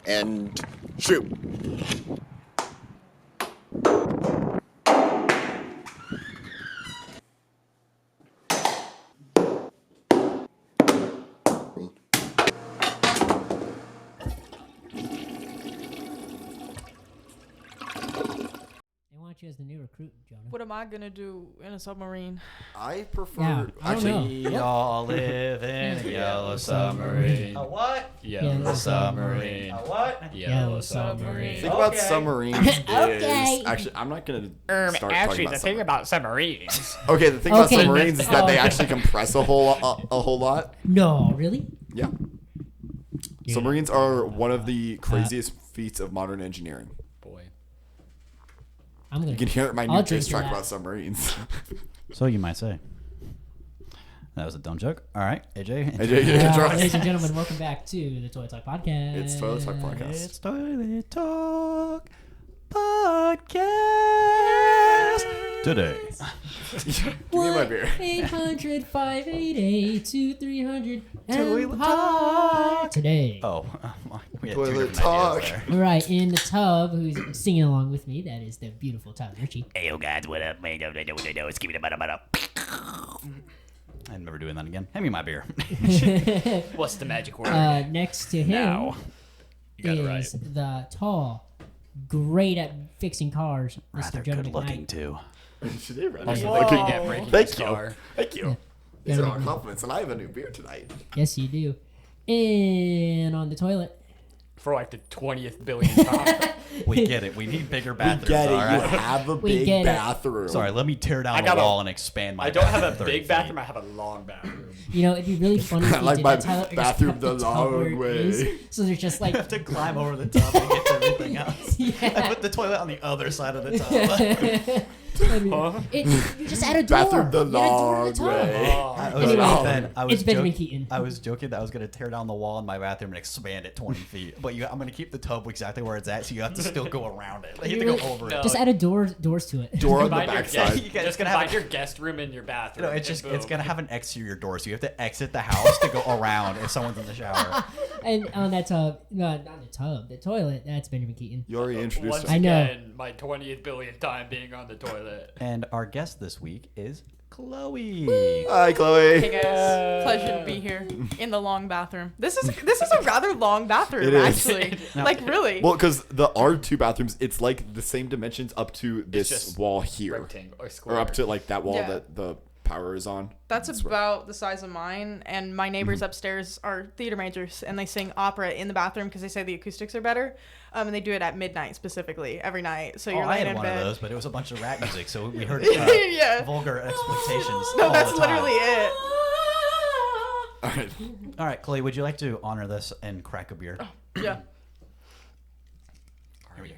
And shoot. You as the new recruit, Jonah. What am I gonna do in a submarine? I prefer. Yeah, Actually, We all live in a yellow submarine. A what? Yellow submarine. A what? Yellow submarine. think about Okay. submarines. Okay. Is, actually, I'm not gonna start talking about submarines. about submarines. Okay, the thing about Okay. submarines is that Oh, they okay. actually compress a whole lot. No, really? Yeah. Yeah. Submarines are one of the craziest feats of modern engineering. Boy. I'm gonna. You can hear it in my I'll new drink diss to track that. about submarines. So you might say. That was a dumb joke. All right, AJ. AJ, you can try. Ladies and gentlemen, welcome back to the Toy Talk Podcast. It's Toilet Talk Podcast. It's Toilet Talk Podcast. Today. Give me my beer. 800-588-2300 Toilet Talk. Today. Oh, we had two Toilet different Talk. ideas there. All right, in the tub, who's singing along with me, that is the beautiful Tyler Ritchie. Hey, yo, guys, what up, man? It's give me the up. I'm never doing that again. Hand me my beer. What's the magic word? Next to him Now. You got it right. is the tall, great at fixing cars, Mr. Rather Jonah good looking, McKnight. too. Should they run Also it? looking at breaking Thank his you. car. Thank you. These are all compliments, and I have a new beer tonight. Yes, you do. And on the toilet, For like the 20th billionth time. We get it. We need bigger bathrooms, Get it? all You right? have a We big get it. bathroom. Sorry, let me tear down I the got a- wall and expand my I don't have a 30 big feet. bathroom. I have a long bathroom. you know, it'd be really funny if I you like did my that, Tyler, just bathroom kept the the tub where long it way. is. So there's just like, I have to climb over the tub and get to everything else. Yeah. I put the toilet on the other side of the tub. you just add a door. Bathroom the You add a door to the long tub. way. Anyway, I was it's Benjamin joking- Keaton. I was joking that I was going to tear down the wall in my bathroom and expand it 20 feet. But I'm going to keep the tub exactly where it's at, so you have to still go around it. Like, you have to go over it. Just add a doors to it. Door on the Combine your backside. guest- You guys Just gonna combine have- your guest room and your bathroom. It's and just it's boom. going to have an exterior door, so you have to exit the house to go around if someone's in the shower. And on that tub, no, not the tub, the toilet, that's Benjamin Keaton. You already introduced Once us. I know. again, my 20th billionth time being on the toilet. And our guest this week is Chloe. Hi, Chloe. Hey guys, pleasure to be here in the long bathroom. This is a rather long bathroom, It is. actually. Like really. Well, because the R2 bathrooms, it's like the same dimensions up to this just wall here, Rectangle or square. or up to like that wall Yeah. that the power is on. That's That's right. about the size of mine, and my neighbors upstairs are theater majors, and they sing opera in the bathroom because they say the acoustics are better. And they do it at midnight specifically every night. So Oh, you're I laying had in one bed. of those, but it was a bunch of rap music, so we heard Yeah. vulgar exploitations. No, all that's the time. literally it. All right. All right, Chloe, would you like to honor this and crack a beer? Yeah. Here we go.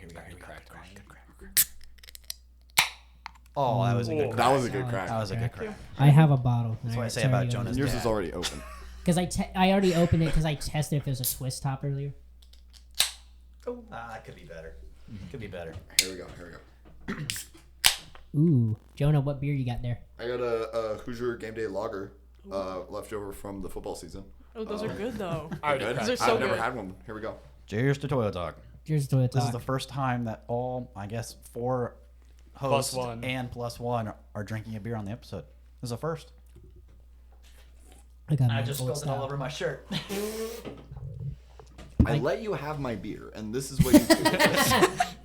Oh, that was a good crack. That was a good crack. That was a good crack. I have a bottle. That's what I say about Jonah's Yours dad. is already open. Because I already opened it because I tested if there's a twist top earlier. That could be better. Could be better. Here we go. Ooh, Jonah, what beer you got there? I got a Hoosier Game Day Lager left over from the football season. Oh, those are good though. Good. Those are so I've never good. had one. Here we go. Cheers to Toilet Talk. Here's the This is the first time that all, I guess, 4 hosts Plus one. and plus one are drinking a beer on the episode. This is a first. I got I my just old spilled it all style. over my shirt. I let you have my beer, and this is what you do.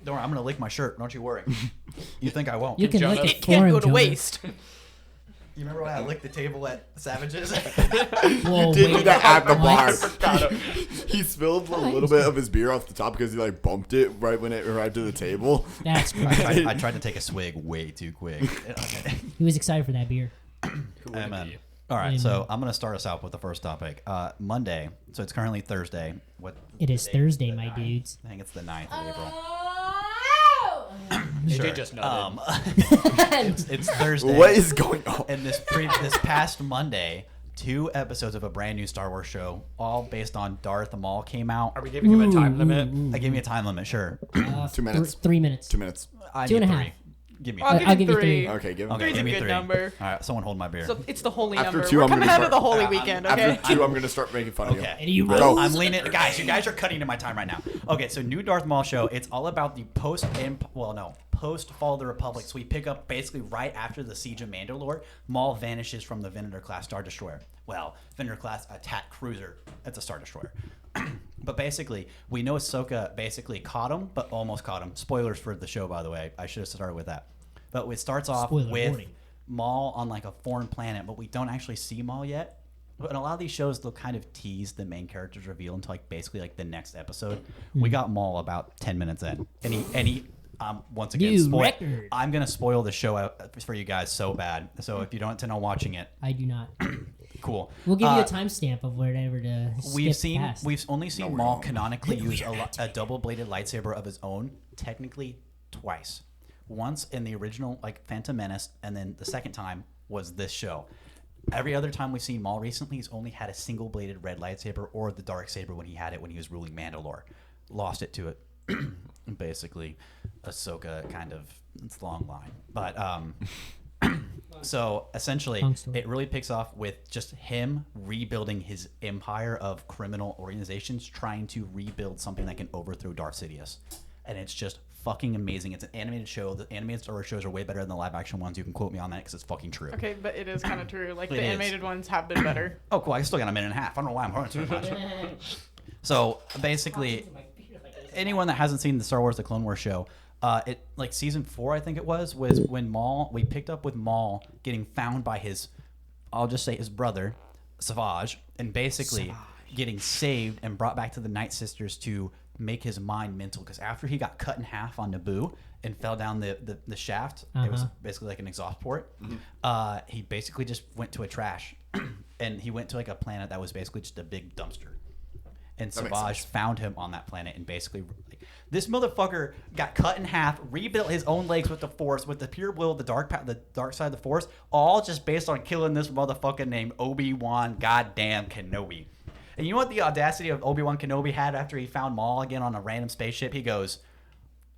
Don't worry, I'm going to lick my shirt. Don't you worry. You think I won't. You can Jonah, lick it it for Can't him, go to Jonah. waste. You remember when I licked the table at Savages? Whoa, Did do wait, that at the bar. what? He spilled a little bit of his beer off the top because he like bumped it right when it arrived to the table. That's crazy. I tried to take a swig way too quick. Okay. He was excited for that beer. Amen. All right, so I'm going to start us out with the first topic. Monday, so it's currently Thursday. What? It is Thursday, my dudes. I think it's the 9th of April. AJ just nutted. It's Thursday. What is going on? And this past Monday, 2 episodes of a brand new Star Wars show, all based on Darth Maul, came out. Are we giving him a time limit? I gave me a time limit, sure. 2 minutes. 3 minutes. 2 minutes. I Two need and a 3. half. Give me. I'll I'll give you 3. Okay, give him. Okay, Three's give a me good 3. number. All right, someone hold my beer. So it's the holy After number. 2, We're I'm coming gonna out of the start- holy weekend, okay? After 2, I'm gonna start making fun of you. Okay. And you Go. roll. I'm leaning, guys. You guys are cutting into my time right now. Okay, so new Darth Maul show. It's all about the post Fall of the Republic. So we pick up basically right after the Siege of Mandalore. Maul vanishes from the Venator class Star Destroyer. Well, Venator class attack cruiser. It's a Star Destroyer. But basically, we know Ahsoka basically caught him, but almost caught him. Spoilers for the show, by the way. I should have started with that. But it starts off Spoiler with warning. Maul on like a foreign planet, but we don't actually see Maul yet. But in a lot of these shows, they'll kind of tease the main character's reveal until like basically like the next episode. We got Maul about 10 minutes in, and he once again New record. I'm gonna spoil the show out for you guys so bad. So if you don't intend on watching it, I do not. cool. We'll give you a timestamp of whatever to skip past. We've only seen we're Maul not. canonically use a double-bladed lightsaber of his own, technically twice. Once in the original like Phantom Menace, and then the second time was this show. Every other time we've seen Maul recently, he's only had a single-bladed red lightsaber or the dark saber when he had it when he was ruling Mandalore. Lost it to it. Basically, Ahsoka kind of, it's a long line. But so essentially, Long story. it really picks off with just him rebuilding his empire of criminal organizations, trying to rebuild something that can overthrow Darth Sidious. And it's just fucking amazing. It's an animated show. The animated Star Wars shows are way better than the live action ones. You can quote me on that because it's fucking true. Okay, but it is kind of true. Like, It the is. animated ones have been better. Oh, cool. I still got a minute and a half. I don't know why I'm hurting so much. So basically, anyone that hasn't seen the Star Wars: The Clone Wars show, it like season 4, I think it was when Maul. We picked up with Maul getting found by his, I'll just say his brother, Savage, and basically getting saved and brought back to the Night Sisters to make his mind mental. Because after he got cut in half on Naboo and fell down the shaft, it was basically like an exhaust port. He basically just went to a trash, and he went to like a planet that was basically just a big dumpster. And That makes Savage sense. found him on that planet, and basically, like, this motherfucker got cut in half, rebuilt his own legs with the Force, with the pure will, the dark side of the Force, all just based on killing this motherfucker named Obi-Wan goddamn Kenobi. And you know what the audacity of Obi-Wan Kenobi had after he found Maul again on a random spaceship? He goes,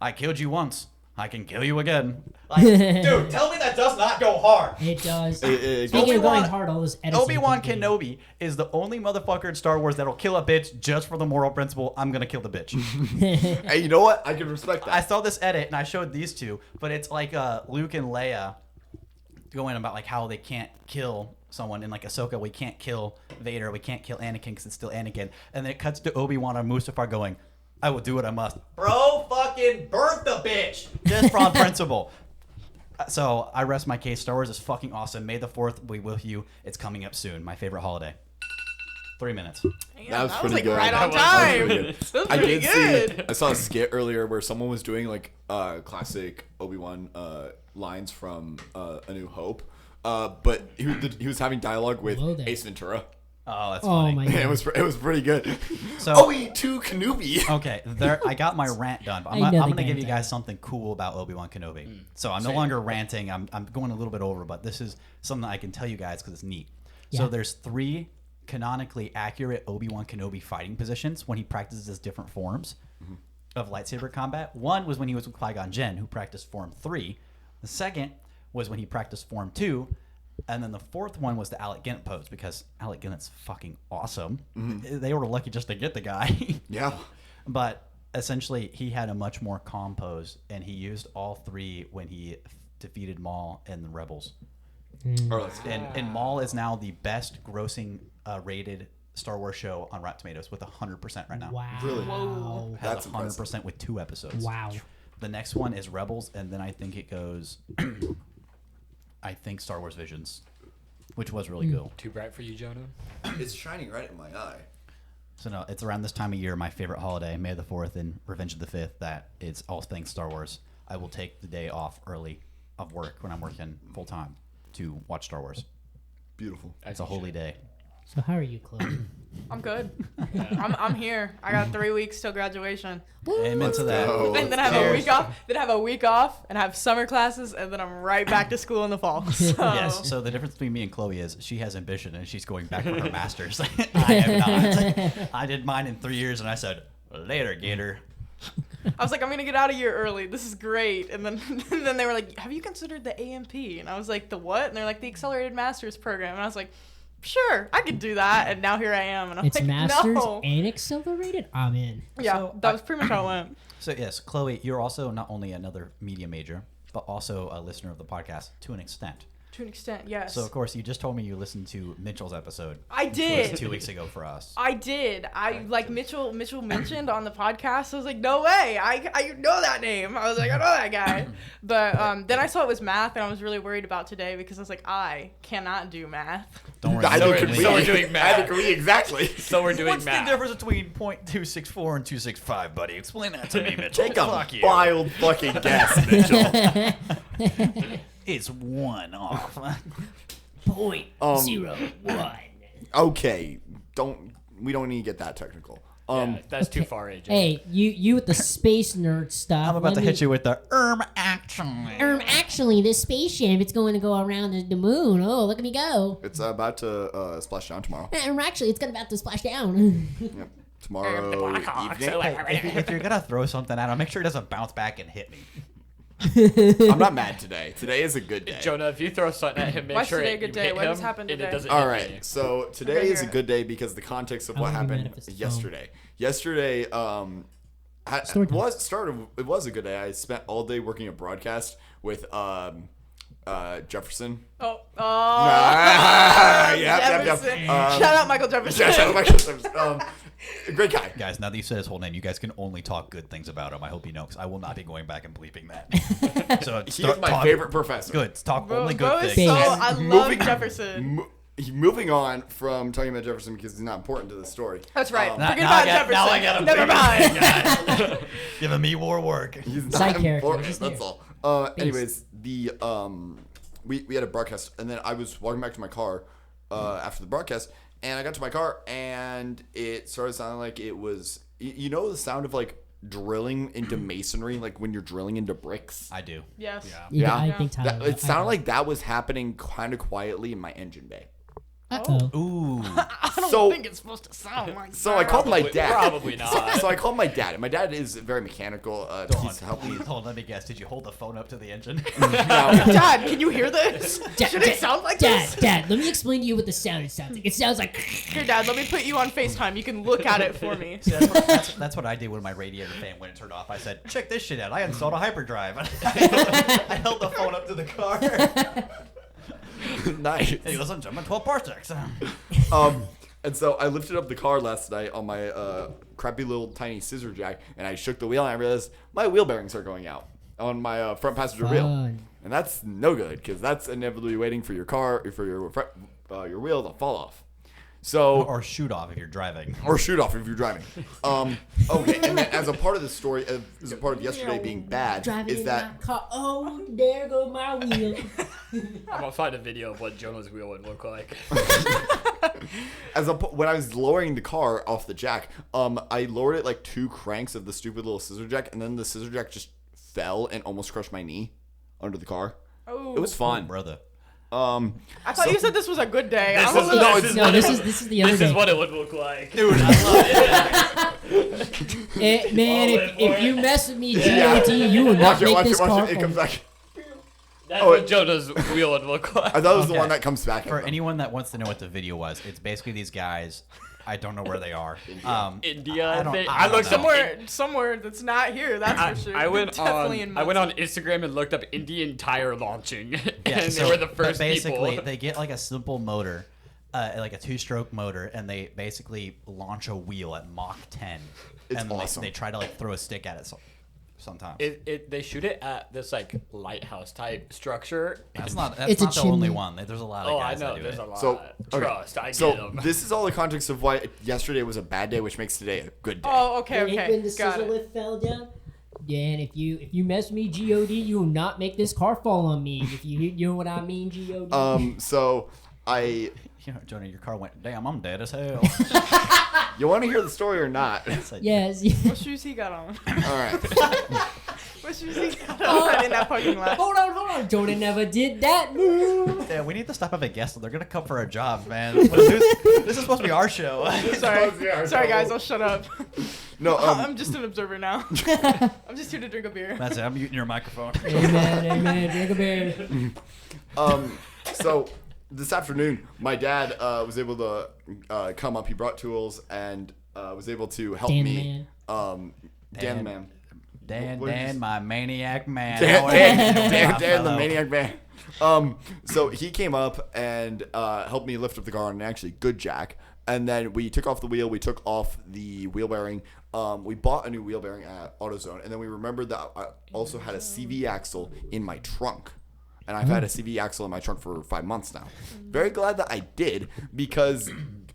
"I killed you once. I can kill you again." Like, dude, tell me that does not go hard. It does. It Speaking of Obi-Wan- going hard, all those edits. Obi-Wan Kenobi is the only motherfucker in Star Wars that'll kill a bitch just for the moral principle, I'm gonna kill the bitch. Hey, you know what? I can respect that. I saw this edit and I showed these two, but it's like Luke and Leia going about like how they can't kill someone, in like Ahsoka, we can't kill Vader, we can't kill Anakin because it's still Anakin, and then it cuts to Obi-Wan and Mustafar going, "I will do what I must." Bro, fucking burnt the bitch just from principle. So I rest my case. Star Wars is fucking awesome. May the 4th be with you. It's coming up soon. My favorite holiday. 3 minutes. Damn, That was pretty like good. right That on was time. pretty good. That was I pretty did good. I saw a skit earlier where someone was doing like classic Obi-Wan lines from A New Hope, but he was having dialogue with Hello there. Ace Ventura. Oh, that's Oh funny. my god. It was pretty good. So- Obi-Wan Kenobi. Okay, there. I got my rant done, but I'm I know going the to give guy you done. guys something cool about Obi-Wan Kenobi. So I'm no longer ranting. I'm going a little bit over, but this is something I can tell you guys because it's neat. Yeah. So there's 3 canonically accurate Obi-Wan Kenobi fighting positions when he practices his different forms of lightsaber combat. One was when he was with Qui-Gon Jinn, who practiced Form 3. The second was when he practiced Form 2. And then the 4th one was the Alec Guinness pose, because Alec Guinness fucking awesome. They were lucky just to get the guy. Yeah. But essentially, he had a much more calm pose, and he used all 3 when he defeated Maul and the Rebels. Or let's- And Maul is now the best grossing rated Star Wars show on Rotten Tomatoes with 100% right now. Wow. Really? Whoa. Has That's 100% with 2 episodes. Wow. The next one is Rebels, and then I think it goes, I think Star Wars Visions, which was really cool. Too bright for you, Jonah? It's shining right in my eye. So no, it's around this time of year, my favorite holiday, May the 4th and Revenge of the 5th, that it's all things Star Wars. I will take the day off early of work when I'm working full time to watch Star Wars. Beautiful. It's a holy day. So how are you, Chloe? I'm good. I'm here. I got 3 weeks till graduation. Amen Let's to that. go. And then I have a week off. Then I have a week off and I have summer classes, and then I'm right back to school in the fall. So. Yes. So the difference between me and Chloe is she has ambition and she's going back for her master's. I am not. I did mine in 3 years and I said, later, Gator. I was like, I'm gonna get out of here early. This is great. And then and then they were like, have you considered the AMP? And I was like, the what? And they're like, the Accelerated Master's Program. And I was like, sure, I could do that. And now here I am. And I'm It's like, masters no. and accelerated. I'm in. Yeah, So that was pretty much how it went. So yes, Chloe, you're also not only another media major, but also a listener of the podcast to an extent. To an extent, yes. So of course, you just told me you listened to Mitchell's episode. I Which did. was 2 weeks ago for us. I did. I like Mitchell mentioned on the podcast. I was like, no way. I know that name. I was like, I know that guy. But then I saw it was math, and I was really worried about today because I was like, I cannot do math. Don't worry. I so think we're we- so we're doing math. I think we exactly. So we're doing What's math. the difference between .264 and 265, buddy? Explain that to me, Mitchell. Take a Fuck you. wild fucking guess, Mitchell. It's 1 off. Point Um, 0.01. Okay, we don't need to get that technical. Yeah, that's too far, AJ. Hey, you with the space nerd stuff. I'm about to hit you with the action. Actually, this spaceship, it's going to go around the moon. Oh, look at me go. It's about to splash down tomorrow. Actually, it's about to splash down. Yep. Tomorrow evening. If you're gonna throw something at him, make sure it doesn't bounce back and hit me. I'm not mad today. Today is a good day. Jonah, if you throw something at him, make Why sure today a it, good you day? hit What him has happened and today? it doesn't All hit right, me. so today Okay, is a here. good day because the context of I what wouldn't be mad happened if it's yesterday. Yesterday, it was a good day. I spent all day working a broadcast with Jefferson. Oh, Yep. Jefferson. Shout out Michael Jefferson. Yeah, shout out Michael Jefferson. Great guy. Guys, now that you said his whole name, you guys can only talk good things about him. I hope you know, because I will not be going back and bleeping that. So He is my favorite professor. Good. Talk Bro, only bro good is things. so, Base. I love Moving- Jefferson. Moving on from talking about Jefferson because he's not important to the story. That's right. Um, Forget now I about got- Jefferson. now I got him Never figured. mind. Giving me more work. He's not Side character, important, he's that's there. all. Anyways, the we had a broadcast, and then I was walking back to my car after the broadcast, and I got to my car, and it started sounding like it was, you know, the sound of like drilling into masonry, like when you're drilling into bricks. I do. Yes. Yeah, I Yeah. think Tyler. It sounded like that was happening kind of quietly in my engine bay. Uh-oh. Ooh. I don't So- think it's supposed to sound like So that. I called my dad. Probably not. So I called my dad, and my dad is very mechanical. He's helping me. Hold on, let me guess. Did you hold the phone up to the engine? Dad, can you hear this? Dad, Should it sound like Dad, this? Dad, let me explain to you what the sound sounds like. It sounds like. Here, Dad, let me put you on FaceTime. You can look at it for me. See, that's what I did when my radiator fan went and turned off. I said, check this shit out. I installed a hyperdrive. I held the phone up to the car. Nice. Hey, listen, I'm 12 parsecs. And so I lifted up the car last night on my crappy little tiny scissor jack, and I shook the wheel, and I realized my wheel bearings are going out on my front passenger wheel, Fun. and that's no good because that's inevitably waiting for your car for your wheel to fall off. So Or shoot off if you're driving. or shoot off if you're driving. Okay, and then as a part of the story, as a part of yesterday being bad, Driving is in that my car. Oh, there go my wheel. I'm gonna find a video of what Jonah's wheel would look like. when I was lowering the car off the jack, I lowered it like 2 cranks of the stupid little scissor jack, and then the scissor jack just fell and almost crushed my knee under the car. Oh. It was fun. Brother. I thought you said this was a good day. This I'm a is- little- No, it's No, this is the other This day. is what it would look like. Dude, I love it. Man, if you mess with me, GOT, you will not Watch it, make watch this it, car. watch it. It comes back. That's Oh, what Jonah's wheel would look like. I thought it was the Okay. one that comes back. For anyone that wants to know what the video was, it's basically these guys. I don't know where they are. India, I I don't- think. I I looked don't up. somewhere that's not here. That's for sure. I went Definitely on. in I went on Muncie. Instagram and looked up Indian tire launching, Yeah, and so- they were the but first basically, people. they get like a simple motor, like a 2-stroke motor, and they basically launch a wheel at Mach 10. It's and awesome. they try to like throw a stick at it sometimes. They shoot it at this like lighthouse type structure. That's not It's a the only chimney. one. There's a lot of Oh, I guys know. that do There's it. a lot. So, okay. Trust, I get So them. this is all the context of why yesterday was a bad day, which makes today a good day. Oh, okay, When okay. the Got scissor it. lift fell down. Yeah, and if you mess with me, God, you will not make this car fall on me. If you know what I mean, God. So I, You know, Jonah, your car went. Damn, I'm dead as hell. you want to hear the story or not? It's like, Yes. What shoes he got on? All right. What shoes he got in that parking lot? Hold on. Jordan never did that move. Yeah, we need to stop having guests. They're gonna come for our jobs, man. This is supposed to be our show. Sorry guys, I'll shut up. No, I'm just an observer now. I'm just here to drink a beer. That's it. I'm muting your microphone. Amen. Drink a beer. So this afternoon, my dad was able to come up. He brought tools and was able to help Dan me. Dan the man. Dan, my maniac man. Dan the maniac man. So he came up and helped me lift up the car on an actually good jack. And then we took off the wheel. We took off the wheel bearing. We bought a new wheel bearing at AutoZone. And then we remembered that I also had a CV axle in my trunk. And I've had a CV axle in my trunk for 5 months now. Very glad that I did, because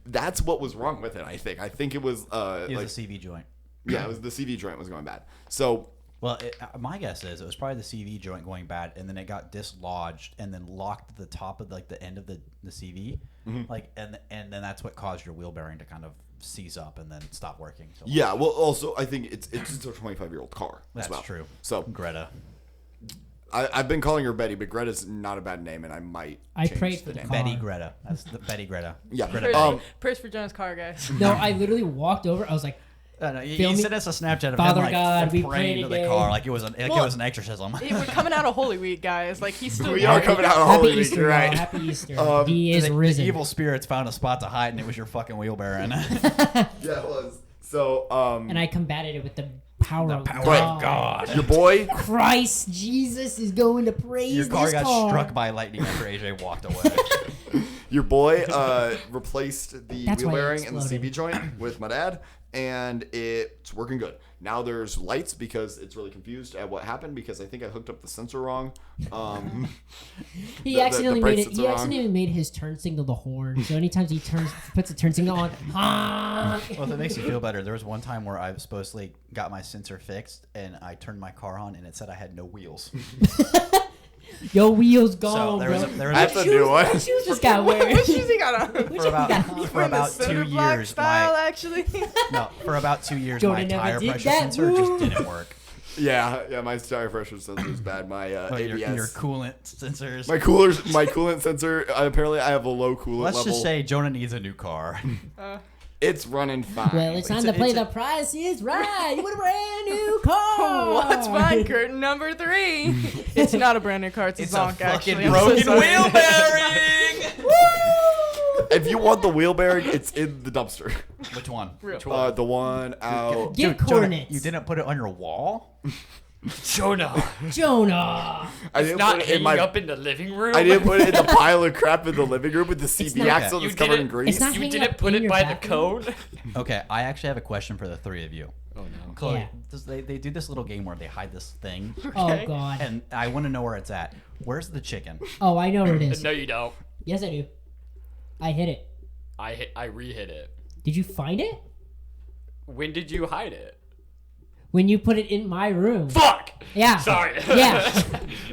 that's what was wrong with it, I think. I think it was... It was a CV joint. Yeah, it was the CV joint was going bad. So... Well, my guess is it was probably the CV joint going bad, and then it got dislodged and then locked at the top of the end of the CV, and then that's what caused your wheel bearing to kind of seize up and then stop working. So yeah, well, also I think it's just a 25-year-old car. that's as well. true. So Greta. I've been calling her Betty, but Greta's not a bad name, and I might. I change prayed the for the name. car. Betty Greta. That's the Betty Greta. Yeah. Greta. Prayers for Jonah's car, guys. No, I literally walked over. I was like, No, Feel you me? sent us a Snapchat of Father him God, we praying pray to the today. car like it was an exorcism. We're coming out of Holy Week, guys. Like, he's still We are coming out of Happy Holy Week, Easter, you're y'all. right. Happy Easter. He is the risen. evil spirits found a spot to hide, and it was your fucking wheel bearing. Yeah, it was. So And I combated it with the power of power God. of God. your boy. Christ Jesus is going to praise Your car this got car. struck by lightning after AJ walked away. Your boy replaced the That's wheel why it bearing and the exploded. CV joint with my dad, and it's working good. Now there's lights because it's really confused at what happened, because I think I hooked up the sensor wrong. He the accidentally brake made it. sets He are wrong. accidentally made his turn signal the horn. So anytime he puts a turn signal on, honk. Well, if it makes you feel better, there was one time where I supposedly got my sensor fixed, and I turned my car on, and it said I had no wheels. Your wheels So gone, there bro. was a, there was That's a, a new one. What shoes this guy wearing? What shoes he got on? for about 2 years, style, my actually. for about 2 years, Jordan my never tire did pressure that sensor move. just didn't work. Yeah, my tire pressure sensor is bad. My Your ABS. coolant sensors. My coolant sensor. Apparently, I have a low coolant Let's level. just say Jonah needs a new car. It's running fine. Well, it's time to play The Price is Right. You want a brand new car? What's mine? Curtain number 3. It's not a brand new car. It's a It's a zonk, fucking actually. I'm so broken sorry. wheel bearing. If you want the wheel bearing, it's in the dumpster. Which one? Real. The one out. Get Jonah, coordinates. you didn't put it on your wall? Jonah, Jonah. I didn't not put it in hanging my. up in the living room. I didn't put it in the pile of crap in the living room with the CV not- axle You that's covered in didn't- grease. It's not You hanging didn't up put in it your by the bathroom? code. Okay, I actually have a question for the three of you. Oh no. Chloe, Yeah. they do this little game where they hide this thing, Oh, God. and I want to know where it's at. Where's the chicken? Oh, I know where it is. No, you don't. Yes, I do. I hit it. I re-hit it. Did you find it? When did you hide it? When you put it in my room. Fuck. Yeah. Sorry. Yeah.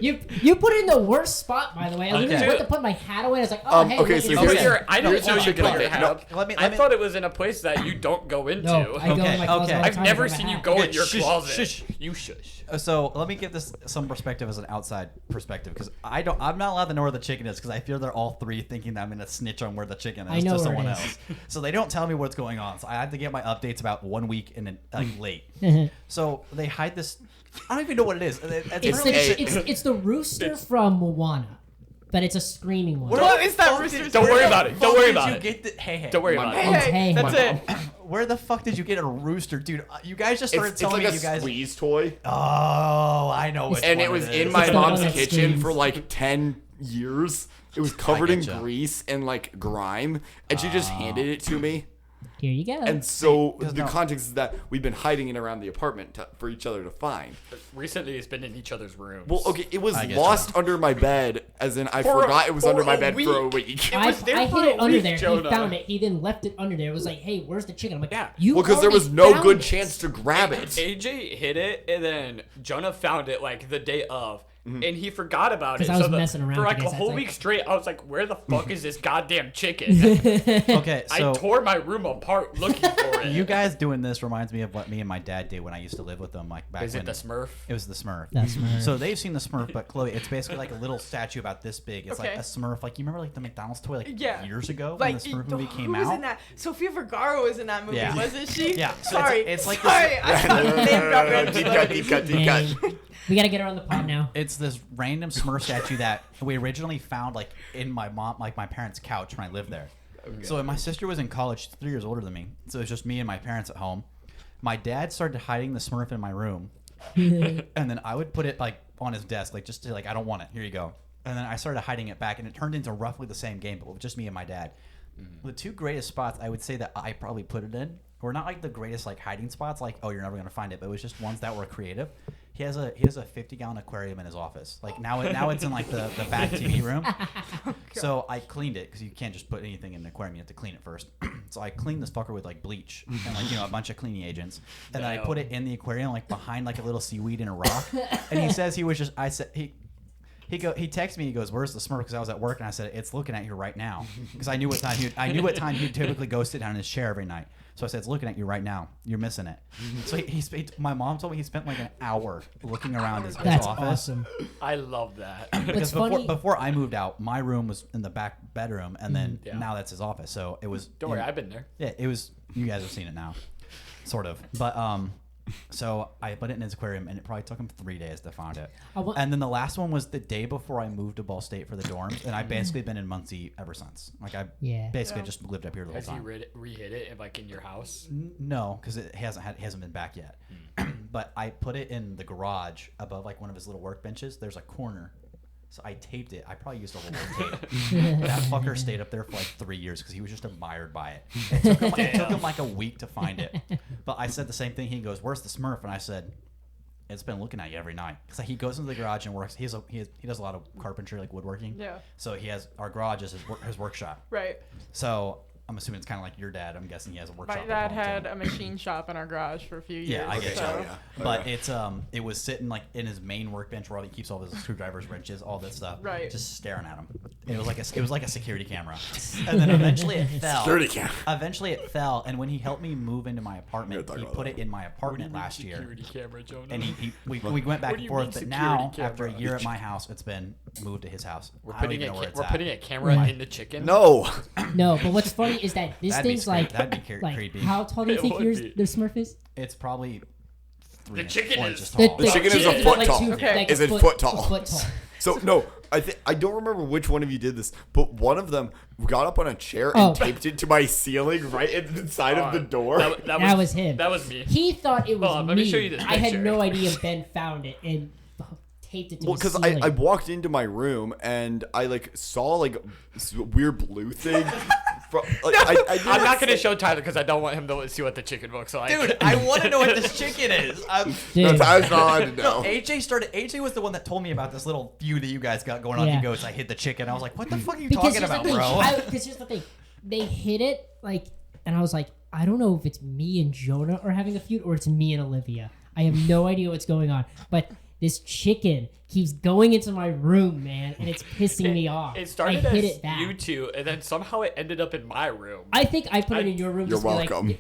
You put it in the worst spot, by the way. I literally Okay. went to put my hat away. I was like, oh, hey, okay, look, so it's Oh, here's- right you're, I don't here's know the you chicken put nugget. your hat No, up. let me- I thought it was in a place that you don't go into. No, I go in my closet all the okay. time I've never with my seen you hat. go Okay, in your shush, closet. shush. You shush. So let me give this some perspective as an outside perspective, because I'm not allowed to know where the chicken is, because I fear they're all three thinking that I'm gonna snitch on where the chicken is I know to where someone it is. else. So they don't tell me what's going on. So I have to get my updates about 1 week and then late. So they hide this. I don't even know what it is. It's the rooster from Moana, but it's a screaming one. What is that rooster? Don't worry about it. Don't worry about it. Hey, Don't worry about it. Hey, Hey, that's my it. Where the fuck did you get a rooster, dude? You guys just started It's telling like me a you guys. squeeze toy, Oh, I know which and one it was is. in my It's the mom's one that kitchen screams. for like 10 years. It was covered in getcha. grease and like grime, and she just handed it to me. Here you go. And so Because the no- context is that we've been hiding it around the apartment for each other to find. Recently, it's been in each other's rooms. Well, okay, it was I get lost under my bed, as in I For a- forgot it was for under my a bed for a week. week. It was there I for hid a it under week, there. Jonah. He found it. He then left it under there. It was like, hey, where's the chicken? I'm like, Yeah. you Well, because there already was no found good it. chance to grab it. AJ hit it, and then Jonah found it like the day of. Mm-hmm. and he forgot about it. 'Cause I was messing around for with like you a guys that whole day. week straight. I was like, "Where the fuck is this goddamn chicken?" Okay, so I tore my room apart looking for it. you guys doing this reminds me of what me and my dad did when I used to live with them. Like back Is when it the Smurf? It was the Smurf. The Smurf. So they've seen the Smurf, but Chloe, it's basically like a little statue about this big. It's like Okay. a Smurf. Like you remember like the McDonald's toy like Yeah. years ago Like, when the Smurf movie came who was out. in that? Sofia Vergara was in that movie, Yeah. wasn't she? Yeah, so Sorry. it's like this- Sorry. I got name dropped right Deep in cut, the deep cut, deep Dang. cut. We gotta get her on the pod now. It's this random Smurf statue that we originally found like in my parents' couch when I lived there. So when my sister was in college, she's 3 years older than me. So it was just me and my parents at home. My dad started hiding the Smurf in my room, and then I would put it like on his desk, like just to like I don't want it. Here you go. And then I started hiding it back, and it turned into roughly the same game, but with just me and my dad. The two greatest spots I would say that I probably put it in were not like the greatest like hiding spots, like oh you're never gonna find it, but it was just ones that were creative. He has a 50-gallon aquarium in his office. Like now it's in like the back TV room. So I cleaned it because you can't just put anything in an aquarium. You have to clean it first. So I cleaned this fucker with like bleach and like a bunch of cleaning agents, and then I put it in the aquarium like behind like a little seaweed in a rock. And he says he was just he texted me. He goes, "Where's the Smurf?" Because I was at work, and I said, "It's looking at you right now." Because I knew what time he'd typically go sit down in his chair every night. So I said, "It's looking at you right now. You're missing it." So my mom told me he spent like an hour looking around his That's office. awesome. I love that. Because What's funny- before I moved out, my room was in the back bedroom, and then Yeah. now that's his office. So it was. Don't worry, I've been there. Yeah, it was. You guys have seen it now, sort of. But so I put it in his aquarium, and it probably took him 3 days to find it. And then the last one was the day before I moved to Ball State for the dorms, and I've basically been in Muncie ever since. Like I basically just lived up here the whole Has he time. re-hit it like in your house? No, because it hasn't been back yet. But I put it in the garage above like one of his little workbenches. There's a corner. So I taped it. I probably used a little tape. That fucker stayed up there for like 3 years because he was just admired by it. It took him like a week to find it. But I said the same thing. He goes, "Where's the Smurf?" And I said, "It's been looking at you every night." Because he goes into the garage and works. He does a lot of carpentry, like woodworking. Yeah. So our garage is his workshop. Right. So I'm assuming it's kind of like your dad. I'm guessing he has a workshop. My at dad home, had too. a machine shop in our garage for a few years. Yeah, I get so. you. But it was sitting like in his main workbench where he keeps all his screwdrivers, wrenches, all that stuff. Right. Just staring at him. And it was like a security camera. And then eventually it fell. Security camera. Eventually it fell, and when he helped me move into my We're apartment, gonna he talk about put that. it in my apartment last year. Security camera, Jonah. And we went back What do and you forth, mean but security now camera? after a year at my house, it's been moved to his house. We're I don't putting even know where it's we're at. putting a camera Right. in the chicken. No. No, but what's funny is that this That'd be thing's scary. like, That'd be like creepy. how tall do you It think would yours be. the Smurf is? It's probably The chicken 4 is- inches The, tall. The chicken is a chicken's foot like tall. Okay. Is it foot tall? A foot tall. So no, I don't remember which one of you did this, but one of them got up on a chair Oh. and taped it to my ceiling right inside of the door. That was him. That was me. He thought it was Hold on, me. let me show you this I had picture. no idea Ben found it and taped it to Well, his because ceiling. I walked into my room and I like saw like this weird blue thing. From, like, I didn't I'm not gonna say- show Tyler because I don't want him to see what the chicken looks like. Dude, I want to know what this chicken is. No, Dude. I was not allowed to No, know. AJ was the one that told me about this little feud that you guys got going on. Yeah. He goes, "I hid the chicken." I was like, "What the fuck are you Because talking here's about, the thing, bro?" Because here's the thing, they hit it like, and I was like, I don't know if it's me and Jonah are having a feud or it's me and Olivia. I have no idea what's going on, but this chicken keeps going into my room, man, and it's pissing me off. It started I hit as it back. you two, and then somehow it ended up in my room. I think I put it in your room. You're just to be like, welcome.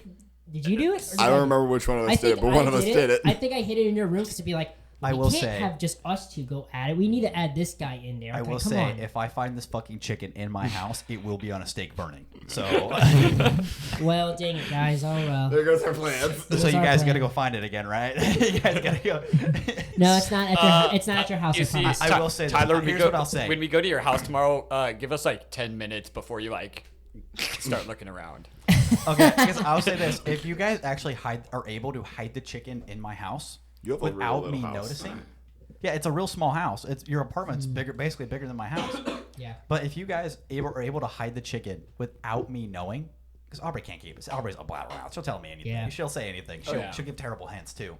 Did you do it? Or did I don't remember which one of us did it, but one of us did it. I think I hit it in your room just to be like, I we will can't say- have just us two go at it. We need to add this guy in there. I Okay, will come say, on. if I find this fucking chicken in my house, it will be on a stake burning. So, Well, dang it, guys. Oh well. There goes our plans. so you our guys plan. gotta go find it again, right? You guys gotta go. No, it's not at your. It's not at your house. You I see, promise. I will say this. Tyler, when we Here's go, what I'll say. when we go to your house tomorrow, give us like 10 minutes before you like start looking around. Okay, because I'll say this: if you guys actually are able to hide the chicken in my house You have a real without little me house. noticing, yeah, it's a real small house. It's your apartment's bigger, basically bigger than my house. Yeah. But if you guys are able to hide the chicken without me knowing, because Aubrey can't keep it. Aubrey's a blabbermouth. She'll tell me anything. Yeah. She'll say anything. She'll give terrible hints too.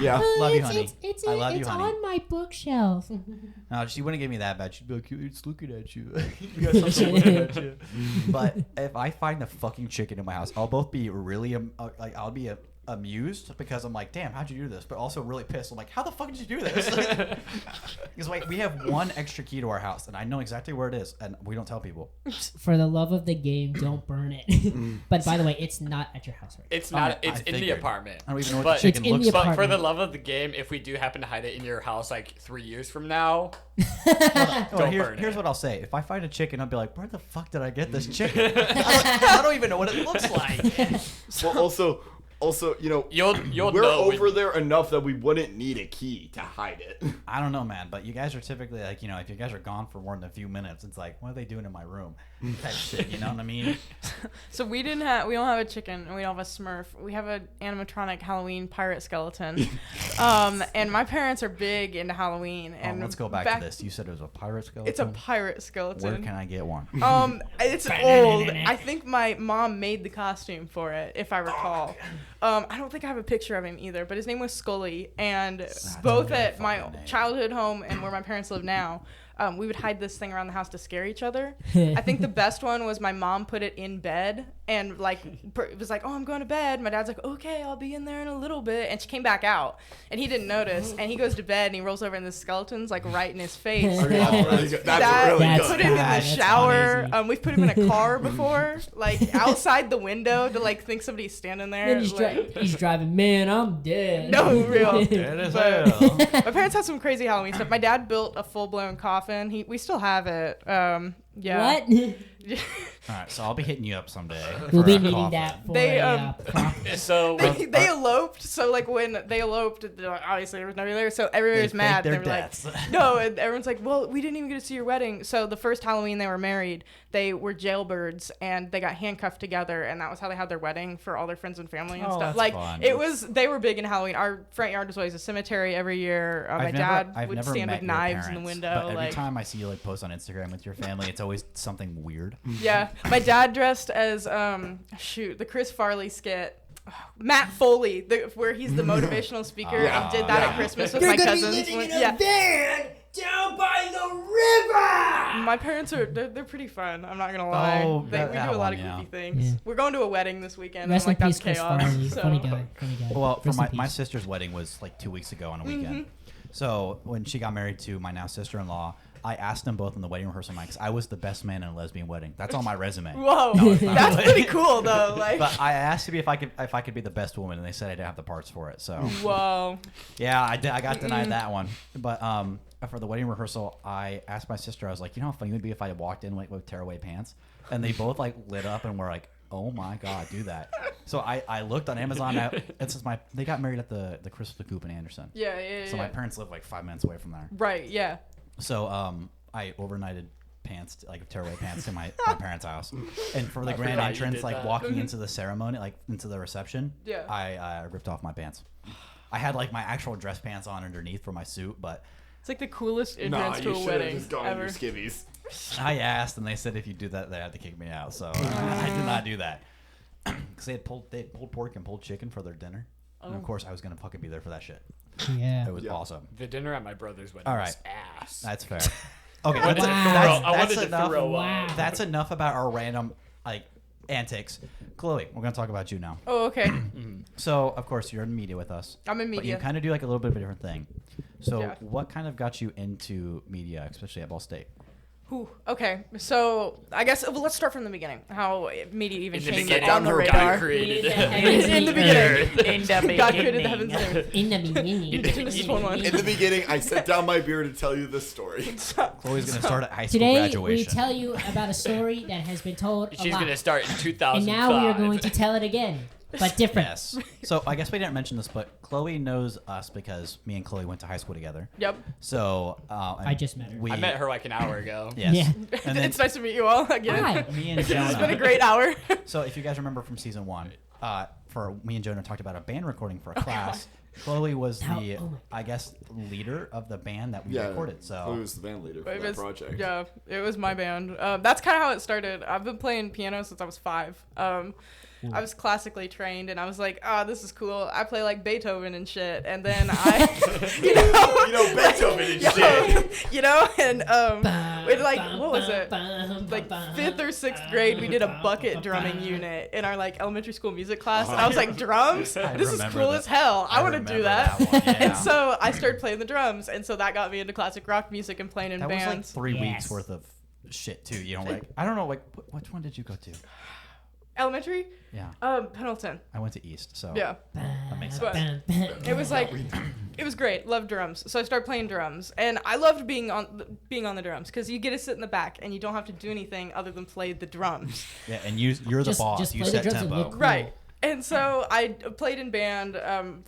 Yeah. Love you, honey. It's I love you, honey. on my bookshelf. No, she wouldn't give me that bad. She'd be like, "It's looking at you." You got something looking at you. But if I find the fucking chicken in my house, I'll both be really like I'll be amused because I'm like, damn, how'd you do this? But also really pissed. I'm like, how the fuck did you do this? Because like we have one extra key to our house, and I know exactly where it is, and we don't tell people. For the love of the game, don't burn it. But by the way, it's not at your house right now. It's not. I It's in the figured. apartment. I don't even know what But- the chicken It's in looks the like. But for the apartment. love of the game, if we do happen to hide it in your house like 3 years from now, Well, Don't here's, burn here's it. what I'll say. If I find a chicken, I'll be like, where the fuck did I get this chicken? I don't even know what it looks like. Well, also, you know, you'll we're know over there enough that we wouldn't need a key to hide it. I don't know, man, but you guys are typically like, you know, if you guys are gone for more than a few minutes, it's like, what are they doing in my room? Type shit, you know what I mean? So we don't have a chicken and we don't have a Smurf. We have an animatronic Halloween pirate skeleton. And my parents are big into Halloween. And Let's go back to this. You said it was a pirate skeleton? It's a pirate skeleton. Where can I get one? It's old. I think my mom made the costume for it, if I recall. I don't think I have a picture of him either, but his name was Scully. And both a at my fucking name. childhood home and where my parents live now, we would hide this thing around the house to scare each other. I think the best one was my mom put it in bed and like it was like, oh, I'm going to bed. My dad's like, okay, I'll be in there in a little bit. And she came back out and he didn't notice. And he goes to bed and he rolls over and the skeleton's like right in his face. That's really good. That- That's really That's Put good. him in bad. the That's shower. amazing. We've put him in a car before, like outside the window to like think somebody's standing there. Then he's, like- he's driving, man, I'm dead. No, real. Dead as But- hell. My parents had some crazy Halloween stuff. My dad built a full blown coffin. We still have it. Yeah. What? All right, so I'll be hitting you up someday. We'll for be a needing coffin. that for They, a prop. So They eloped, so like when they eloped, obviously there was nobody there, so everybody They was mad. faked their They were deaths. like, no, and everyone's like, well, we didn't even get to see your wedding. So the first Halloween they were married, they were jailbirds and they got handcuffed together, and that was how they had their wedding for all their friends and family and Oh, stuff. that's Like fun. they were big in Halloween. Our front yard was always a cemetery every year. My dad would stand with knives in the window. But every like, time I see you like post on Instagram with your family, it's always something weird. yeah, my dad dressed as the Chris Farley skit. Matt Foley, where he's the motivational speaker, Yeah. and did that at Yeah. Christmas with my cousins. Yeah, van down by the river. my parents they're pretty fun. I'm not gonna lie. Oh, We that do a lot one, of yeah. goofy things. Yeah. We're going to a wedding this weekend. Rest and in like peace, that's Chris chaos. Farley. So. Funny guy. Well, for Rest in my peace. sister's wedding was like 2 weeks ago on a weekend. So when she got married to my now sister-in-law, I asked them both in the wedding rehearsal because I was the best man in a lesbian wedding. That's on my resume. Whoa, that's pretty cool though. Like, But I asked to be if I could be the best woman, and they said I didn't have the parts for it. So whoa. yeah, I got denied that one. But for the wedding rehearsal, I asked my sister. I was like, you know how funny it would be if I walked in with tearaway pants, and they both like lit up and were like, oh my god, do that. So I looked on Amazon. They got married at the Crystal Coop in Anderson. Yeah. So my parents live like 5 minutes away from there. Right. Yeah. So I overnighted pants, like tearaway pants, to my parents' house, and for the grand forgot you entrance, did like that. walking into the ceremony, like into the reception, Yeah. I ripped off my pants. I had like my actual dress pants on underneath for my suit, but It's like the coolest Nah, entrance to you a should have wedding just gone in ever. your skivvies. I asked, and they said if you do that, they had to kick me out. So I did not do that because they had pulled pork and pulled chicken for their dinner, and of course I was gonna fucking be there for that shit. Yeah. It was awesome. the dinner at my brother's wedding All was right. ass. That's fair. Okay, I wanted to Wow. throw- I wanted to enough. throw up. Wow. That's enough about our random like antics. Chloe, we're gonna talk about you now. Oh, okay. So, of course, you're in media with us. I'm in But you media. kind of do like a little bit of a different thing. So, Yeah. what kind of got you into media, especially at Ball State? Whew. Okay, so I guess let's start from the beginning. How media even In the came beginning, on the God radar. created In the beginning. In the God created the heavens and earth. In the beginning. Genesis 1:1. In the beginning, I set down my beer to tell you this story. Chloe's gonna start at high school Today we graduation. tell you about a story that has been told a She's lot, gonna start in 2005. and now we are going to tell it again, but different. Yes. So I guess we didn't mention this, but Chloe knows us because me and Chloe went to high school together. Yep. So I just met her. I met her like an hour ago. Yes. Yeah. And then It's nice to meet you all again. Hi. me and It's been a Jonah. great hour. So if you guys remember from season 1, for me and Jonah talked about a band recording for a class. Chloe was How- the, oh my- I guess, leader of the band that we recorded. Chloe So was the band leader for It that was- project. Yeah, it was my band. That's kind of how it started. I've been playing piano since I was 5. cool. I was classically trained, and I was like, oh, this is cool. I play like Beethoven and shit. And then I, Beethoven and shit. and we like, what was it? Like 5th or 6th grade, we did a bucket drumming unit in our like elementary school music class, and I was like, drums? This is cool as hell. I want to do that. one, yeah. And so I started playing the drums, and so that got me into classic rock music and playing in That was like bands. 3 weeks Yes. worth of shit too. Like I don't know, like which one did you go to? Elementary? Yeah, Pendleton. I went to East, so Yeah. that makes But- sense. It was like, it was great. Loved drums. So I started playing drums, and I loved being on the drums because you get to sit in the back and you don't have to do anything other than play the drums. Yeah, and you're the boss. Just You play the set drums and tempo. look cool. Right. And so I played in band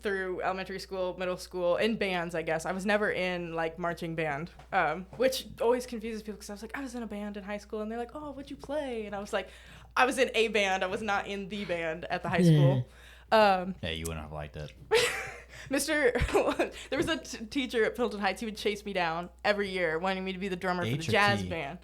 through elementary school, middle school, in bands, I guess. I was never in, like, marching band, which always confuses people because I was like, I was in a band in high school. And they're like, oh, what'd you play? And I was like, I was in a band. I was not in the band at the high school. Yeah, you wouldn't have liked it. There was a teacher at Pendleton Heights. He would chase me down every year, wanting me to be the drummer for the H or jazz T? band.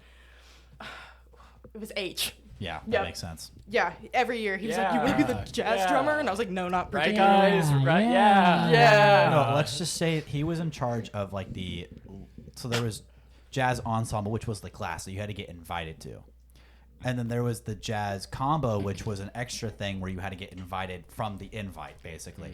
It was H. Yeah, that Yep. makes sense. Yeah, every year. He was like, you want to be the Yeah. jazz Yeah. drummer? And I was like, no, not Right, particularly. guys? Right? Yeah. Yeah. No, let's just say he was in charge of like so there was jazz ensemble, which was the class that you had to get invited to. And then there was the jazz combo, which was an extra thing where you had to get invited from the invite, basically.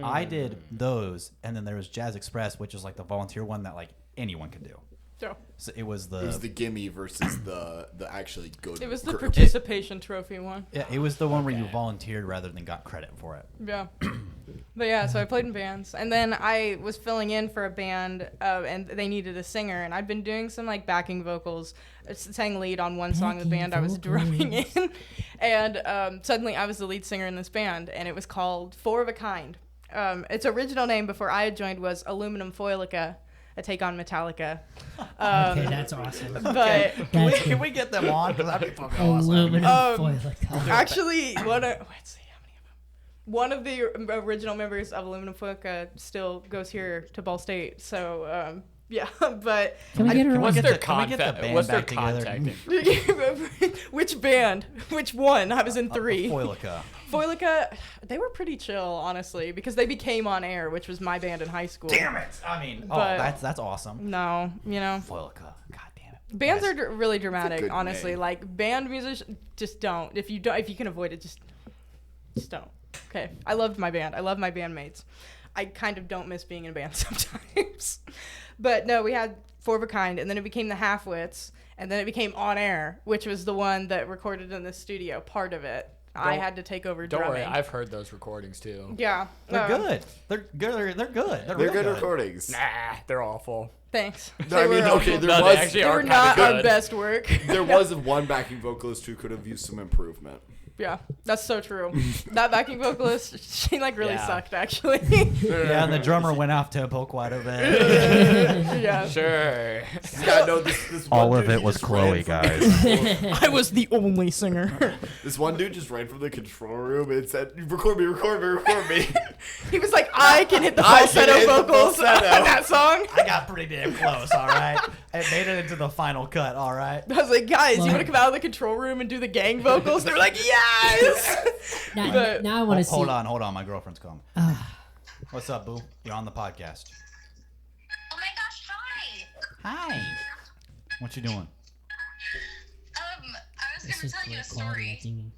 I did those, and then there was Jazz Express, which is like the volunteer one that like anyone could do. So So it was It was the gimme versus the actually good. it was the group. participation trophy one. yeah, it was the one where you volunteered rather than got credit for it. Yeah. But yeah, so I played in bands, and then I was filling in for a band, and they needed a singer, and I'd been doing some like backing vocals, sang lead on one song of the band I was drumming in, and suddenly I was the lead singer in this band, and it was called Four of a Kind. Its original name before I had joined was Aluminum Foilica, a take on Metallica. Okay, that's awesome. But That's Can we get them on? Because that'd be fucking awesome. aluminum foil. actually, let's see how many of them. One of the original members of Aluminum Foilica still goes here to Ball State, so yeah. But Can we get her on? What's get their the- can we get the contact? band What's their back together? contacting? which band? Which one? I was in 3. Foilica. Foilica, they were pretty chill, honestly, because they became On Air, which was my band in high school. Damn it! I mean, But- that's awesome. No, Foilica. God damn it. bands Yes. are really dramatic, good honestly. name. Like band musicians, just don't. If you can avoid it, just don't. Okay, I loved my band. I love my bandmates. I kind of don't miss being in a band sometimes. But no, we had Four of a Kind, and then it became the Halfwits, and then it became On Air, which was the one that recorded in the studio, part of it. I had to take over Don't drumming. worry, I've heard those recordings too. Yeah. They're good. They're good. They're good. They're real good recordings. Nah, they're awful. Thanks. No, I mean, okay, No, they actually They are were kinda not our good. best work. there was one backing vocalist who could have used some improvement. Yeah, that's so true. That backing vocalist, she like really Yeah. sucked actually. Yeah, and the drummer went off tempo quite a bit. Yeah. Sure. Yeah, no, this All one of dude, it he was just Chloe, ran from guys. I was the only singer. This one dude just ran from the control room and said, record me, record me, record me. He was like, I can hit the I can falsetto hit the vocals on falsetto. that song. I got pretty damn close, all right? It made it into the final cut, all right? I was like, guys, you Well- want to come out of the control room and do the gang vocals? They're like, yes. Now, But- now I want to see. Hold on. My girlfriend's calling. What's up, boo? You're on the podcast. Oh my gosh, hi. Hi. What you doing? I was This gonna is tell you a great quality. story I think.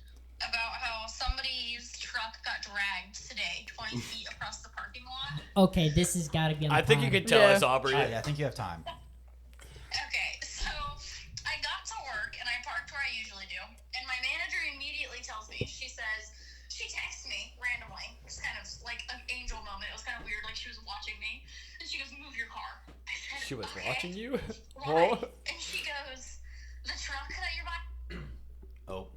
about how somebody's truck got dragged today 20 feet across the parking lot. Okay, this has got to be on the I think you pod. can tell Yeah. us, Aubrey. Yeah, I think you have time. Okay, so I got to work and I parked where I usually do, and my manager immediately tells me, she texts me randomly. It's kind of like an angel moment. It was kind of weird, like she was watching me, and she goes, "Move your car." I said, She was "Okay." watching you? Why? Oh. And she goes, "The truck that you're buying." Oh.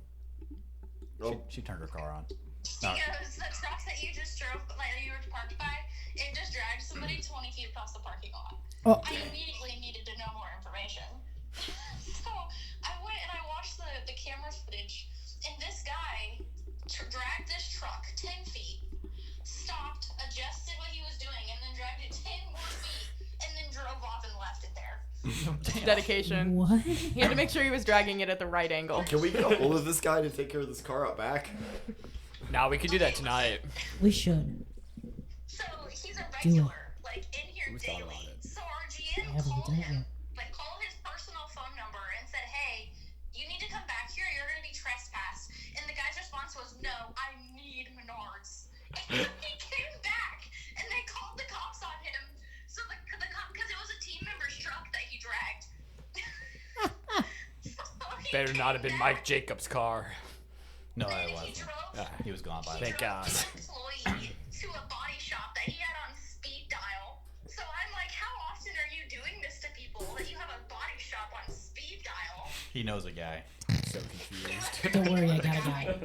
She turned her car on. She goes, "The truck that you just drove, like you were parked by, it just dragged somebody 20 feet across the parking lot." Oh. I immediately needed to know more information. So I went and I watched the camera footage, and this guy dragged this truck 10 feet, stopped, adjusted what he was doing, and then dragged it 10 more feet, and then drove off and left it there. Dedication. What? He had to make sure he was dragging it at the right angle. Can we get a hold of this guy to take care of this car out back? Now we can do that tonight. We should. So he's a Do it. regular, like in here Who thought about daily. it? So our I GM haven't called done it him, yet. like called his personal phone number and said, "Hey, you need to come back here. You're gonna be trespassed." And the guy's response was, "No, I need Menards." And he came back, and they called the cops on him. So the cop, because it was a team member's truck that he dragged. So he Better not have been came Mike back, Jacobs' car. No, and it he wasn't. drove. He was gone by Thank then. God. An employee to a body shop that he had on speed dial. So I'm like, how often are you doing this to people that you have a body shop on speed dial? He knows a guy. So confused. Don't worry, I got a guy.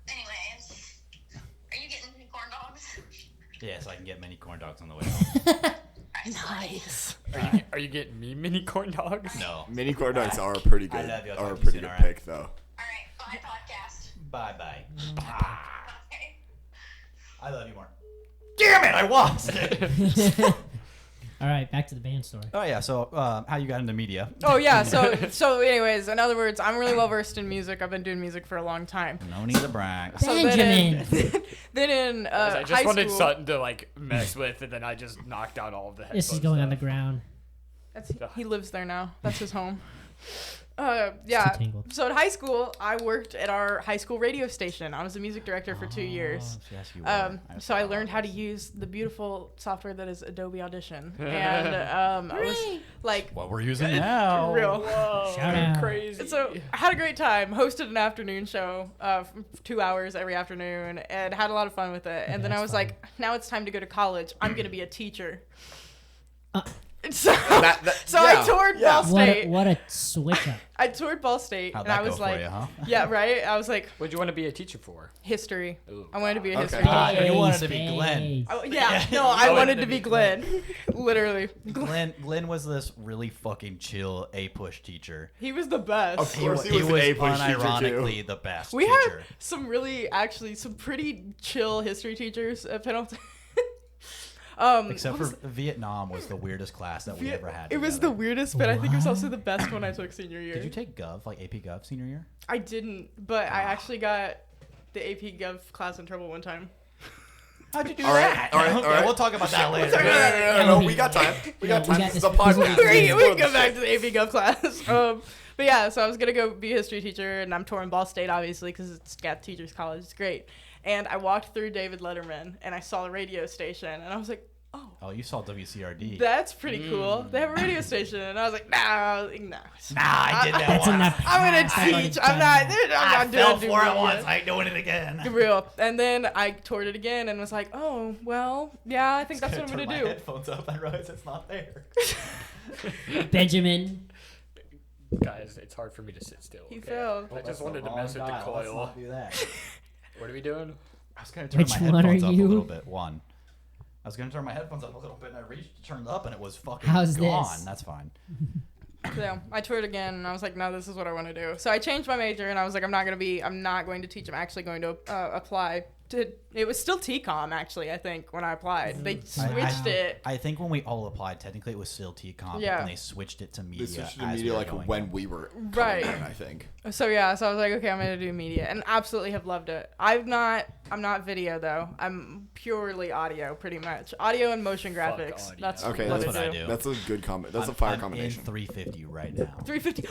Anyways, are you getting any corn dogs? Yes, I can get many corn dogs on the way home. Nice. Are you getting me mini corn dogs? No. Mini corn dogs are pretty good. I love you. I'll Are a talk to you pretty soon, good alright? pick though. Alright, bye podcast. Bye bye. Okay. I love you more. Damn it! I lost. All right, back to the band story. Oh yeah. So how you got into media? Oh yeah. So anyways, in other words, I'm really well versed in music. I've been doing music for a long time. No need to brag. So Benjamin. then in I just high wanted school, something to like mess with, and then I just knocked out all of the headphones. This is going on the ground. he lives there now. That's his home. Yeah. tangled. So in high school, I worked at our high school radio station. I was the music director for 2 years. Yes, you were. So I learned how to use the beautiful software that is Adobe Audition, and I was like, What we're using now. real. Shout out. Crazy. So I had a great time. Hosted an afternoon show, 2 hours every afternoon, and had a lot of fun with it. And then I That's was fun. like, now it's time to go to college. I'm gonna be a teacher. Uh, So, That- I toured Ball What State. what a switch up. I toured Ball State, How'd and I that was go like, for you, huh? yeah, right. I was like, What'd you want to be a teacher for? history. Ooh. I wanted to be a Okay. history. Ah, teacher. you wanted to be Glenn. Space. Oh, yeah, no, I wanted to be Glenn. Literally, Glenn was this really fucking chill A-push teacher. he was the best. Of course, He he was an was A-push teacher too. unironically the best We teacher. had some really, actually, some pretty chill history teachers at Pendleton. Except for Vietnam was the weirdest class that we ever had. It was the together. weirdest, but I think it was also the best one I took senior year. Did you take Gov, like AP Gov senior year? I didn't, but I actually got the AP Gov class in trouble one time. How'd you do All right, that? all right, all Okay, right. we'll talk about that later. No, we got time. We got time. This is a podcast. we can go back to the AP Gov class. But yeah, so I was gonna go be a history teacher, and I'm touring Ball State obviously because it's got teachers college. It's great. And I walked through David Letterman, and I saw the radio station, and I was like, oh, Oh, you saw WCRD. that's pretty cool. They have a radio station, and I was like, nah. Nah, I did that That's once. enough. I'm gonna I teach. already I'm not. done that. I'm not doing fell do for it media. once. I ain't doing it again. Real. And then I toured it again and was like, oh, well, yeah, I think that's what I'm Turn gonna my do. headphones up. I realize it's not there. Benjamin. Guys, it's hard for me to sit still. He okay? fell. I just wanted to mess with the Let's coil. not do that. What are we doing? I was gonna turn Which my one are headphones up you? a little bit. One. I was gonna turn my headphones up a little bit, and I reached to turn it up, and it was fucking How's gone. this? That's fine. So I toured again and I was like, no, this is what I want to do. So I changed my major and I was like, I'm not going to teach. I'm actually going to apply to, it was still TCOM actually, I think, when I applied. They switched it. I think when we all applied, technically it was still TCOM, Yeah. and they switched it to media. They switched to as media we were like going when in. we were coming Right. in, I think. So yeah, so I was like, okay, I'm going to do media and absolutely have loved it. I'm not video though. I'm purely audio pretty much. Audio and motion Fuck graphics. audio. That's Okay, what that's I what do. I do. That's a good That's a I'm fire in combination. 350 right now. 350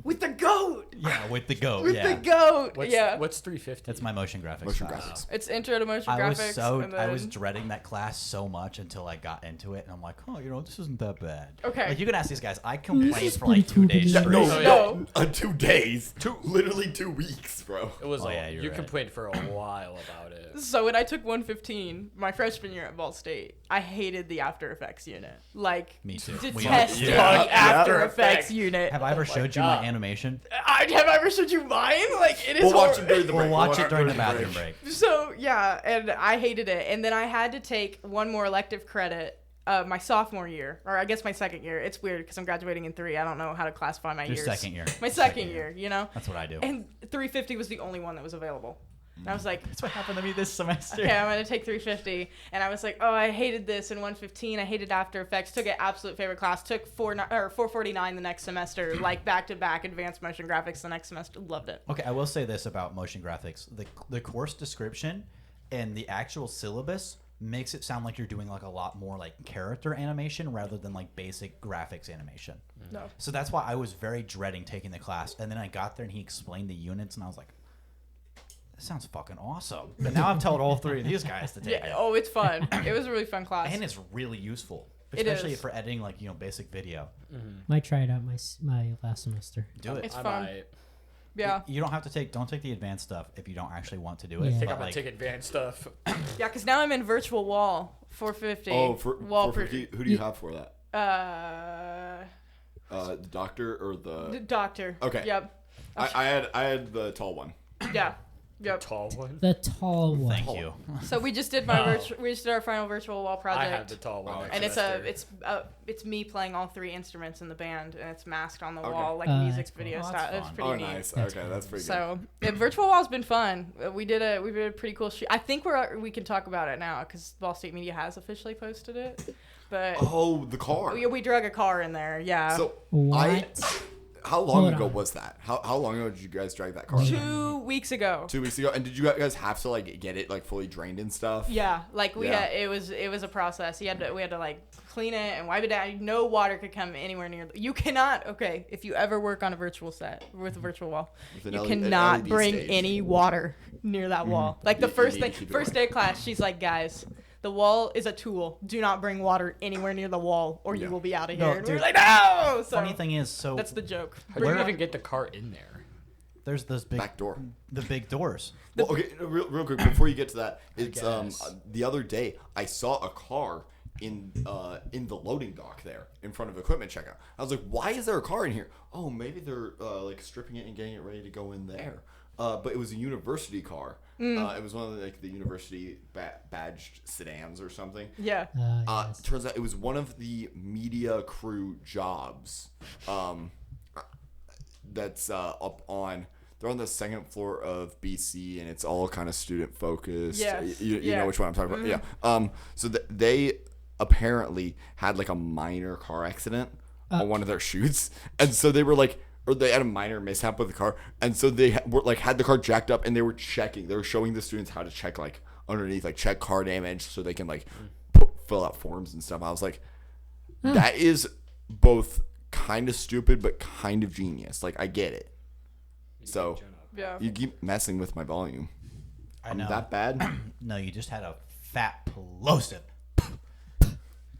with the goat. Yeah, with the goat. With yeah. the goat. What's, yeah. What's 350? That's my motion graphics. Motion class. graphics. It's intro to motion I was graphics. and I was then- dreading that class so much until I got into it, and I'm like, oh, this isn't that bad. Okay. Like you can ask these guys. I complained is for like 2 days pretty straight. No, No. no, 2 days. Literally 2 weeks, bro. It was Oh, yeah, you're you right. complained for a while about it. So when I took 115, my freshman year at Ball State, I hated the After Effects unit. Like, Me too. detested Yeah. the After Yeah. Effects unit. Have I ever my showed you God. my animation? Have I ever showed you mine? Like, it is We'll watch hor- it during the break. We'll watch it during the break. bathroom break. So yeah, and I hated it. And then I had to take one more elective credit my sophomore year, or I guess my second year. It's weird because I'm graduating in 3. I don't know how to classify my Your years. second year. My second year, you know? That's what I do. And 350 was the only one that was available. And I was like, That's what happened to me this semester. okay, I'm gonna take 350. And I was like, oh, I hated this in 115. I hated After Effects. Took an absolute favorite class. Took 449 the next semester, like back to back advanced motion graphics the next semester. Loved it. Okay, I will say this about motion graphics: the course description and the actual syllabus makes it sound like you're doing like a lot more like character animation rather than like basic graphics animation. No. So that's why I was very dreading taking the class, and then I got there and he explained the units, and I was like, that sounds fucking awesome. But now I've told all three of these guys to take Yeah. it. Oh, it's fun. It was a really fun class. And it's really useful, It especially is. for editing like, you know, basic video. Might try it out my last semester. Do it. It's I fun. might. Yeah. You don't have to don't take the advanced stuff if you don't actually want to do it. Yeah. I think But, I'm gonna like, take advanced stuff. Yeah, because now I'm in virtual wall 450. Oh, for wall 450, who do you have for that? The The doctor or the? doctor. Okay. Yep. I had the tall one. Yeah. Yep. Tall one. The tall one. Thank you. So we just did we just did our final virtual wall I project. have the tall one. next And semester. it's me playing all three instruments in the band, and it's masked on the Okay. like Oh, music that's cool. video Oh, that's style. It's fun. pretty Oh, neat. nice. That's Okay, cool. that's pretty good. So virtual wall's been fun. We did a pretty cool shoot. I think we can talk about it now because Ball State Media has officially posted it. But Oh, the car. we drug a car in there. Yeah. So What? how long Hold ago on. was that? How long ago did you guys drag that car? 2 weeks ago. 2 weeks ago. And did you guys have to like get it like fully drained and stuff? Yeah, like we Yeah. had it was a process. We had to like clean it and wipe it down. No water could come anywhere near. You cannot. Okay, if you ever work on a virtual set with a virtual wall, With an you LED cannot bring stage. any water near that wall. Like the You first need to thing, keep it first away. day of class, she's like, guys, the wall is a tool. Do not bring water anywhere near the wall, or you Yeah. will be out of No, here. And we were dude, like, no. So Funny thing is, so that's the joke. How do you Where- even get the car in there? there's those Back door. the big doors. Well, okay, real quick before you get to that, it's guess. the other day I saw a car in the loading dock there in front of equipment checkout. I was like, why is there a car in here? Oh, maybe they're like stripping it and getting it ready to go in there. But it was a university car. It was one of the university badged sedans or something. Yeah. Yes. Turns out it was one of the media crew jobs. That's up on. They're on the second floor of BC, and it's all kind of student focused. Yes. You Yeah. know which one I'm talking about. Yeah. So they apparently had like a minor car accident on one of their shoots, and so they were like, or they had a minor mishap with the car, and so they were like had the car jacked up, and they were checking. They were showing the students how to check like underneath, like check car damage, so they can like fill out forms and stuff. I was like, that is both kind of stupid but kind of genius. Like I get it. So Yeah. you keep messing with my volume. I I'm know. that bad. No, you just had a fat plosive.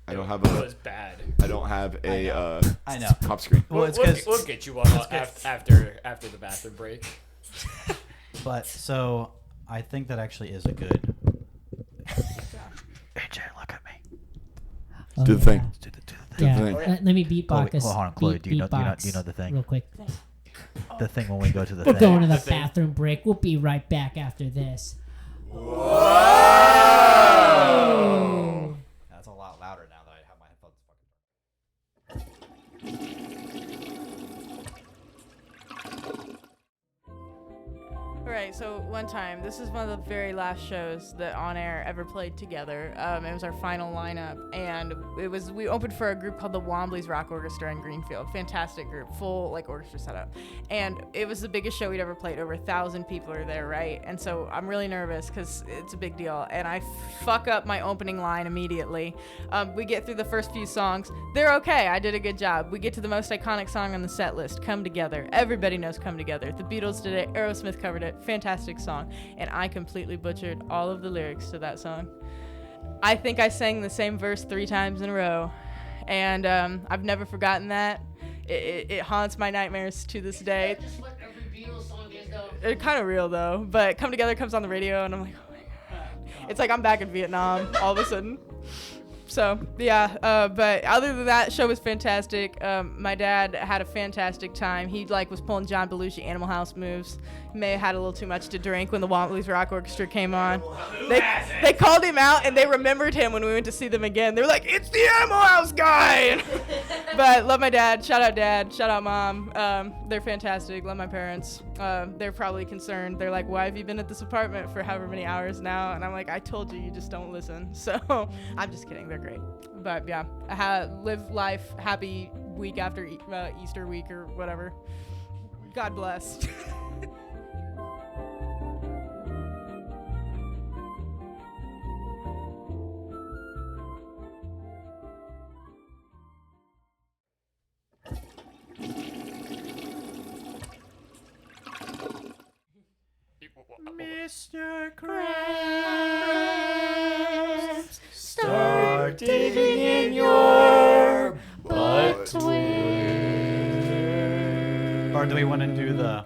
I don't have It a. was bad. I don't have a I know. pop screen. Well, it's we'll, because. we'll get you one after the bathroom break. But so I think that actually is a good. AJ, look at me. Oh, Do the thing. Do the Yeah. thing. Let me beatbox. Chloe, hold on, Chloe, do you know beatbox the thing? Real quick. The thing when we go to the We're thing. going to the bathroom break. We'll be right back after this. That's a lot louder now that I have my headphones Right, so one time, this is one of the very last shows that On Air ever played together. It was our final lineup, and we opened for a group called the Wombly's Rock Orchestra in Greenfield. Fantastic group, full like orchestra setup, and it was the biggest show we'd ever played. Over 1,000 people are there, right? And so I'm really nervous because it's a big deal, and I fuck up my opening line immediately. We get through the first few songs, they're okay. I did a good job. We get to the most iconic song on the set list, "Come Together." Everybody knows "Come Together." The Beatles did it. Aerosmith covered it. Fantastic song, and I completely butchered all of the lyrics to that song. I think I sang the same verse 3 times in a row, and I've never forgotten that. It haunts my nightmares to this day. Just what every Beatles song is, though. It's kind of real though, but "Come Together" comes on the radio, and I'm like, oh my god, it's like I'm back in Vietnam all of a sudden. So yeah, but other than that, show was fantastic. My dad had a fantastic time. He was pulling John Belushi Animal House moves. He may have had a little too much to drink when the Wombly's Rock Orchestra came on. They called him out, and they remembered him when we went to see them again. They were like, "It's the Animal House guy!" But love my dad. Shout out dad. Shout out mom. They're fantastic. Love my parents. they're probably concerned. They're like, why have you been at this apartment for however many hours now? And I'm like, I told you, you just don't listen. So I'm just kidding. They're great. But yeah, live life happy week after Easter week or whatever. God bless. Mr. Krabs, start digging in your butt. Or do we want to do the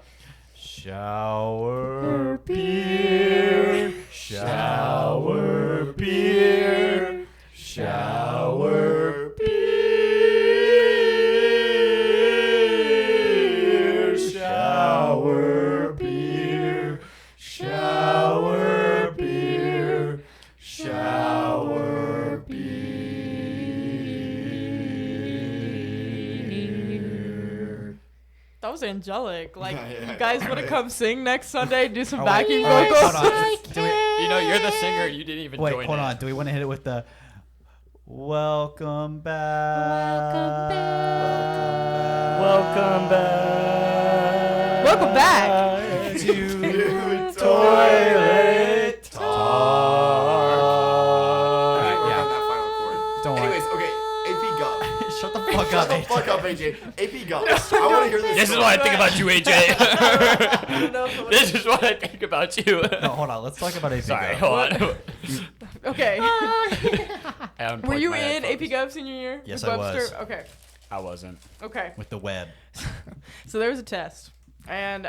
shower beer, shower beer, shower beer, shower beer, shower beer, shower beer. That was angelic. Like, Yeah, you guys want to come sing next Sunday? Do some backing wait, vocals? hold on. Do we, You know, you're the singer. You didn't even wait, join hold it. on. Do we want to hit it with the welcome back? Welcome back. Welcome back. to Toilet Talk. Alright, Work yeah. on that final chord. Don't worry. Anyways, okay, AP Gov. Shut the fuck Shut up, the AJ. fuck up, AJ. AP Gov. I want to hear this. This is story. what I think about you, I AJ. don't know if This is what I think about you. No, hold on. Let's talk about AP. Sorry, Gov. hold on. Okay. I Were you in unplugged my AP Gov senior year? Yes, With I was. Webster? Okay. I wasn't. Okay. With the web. So there was a test. And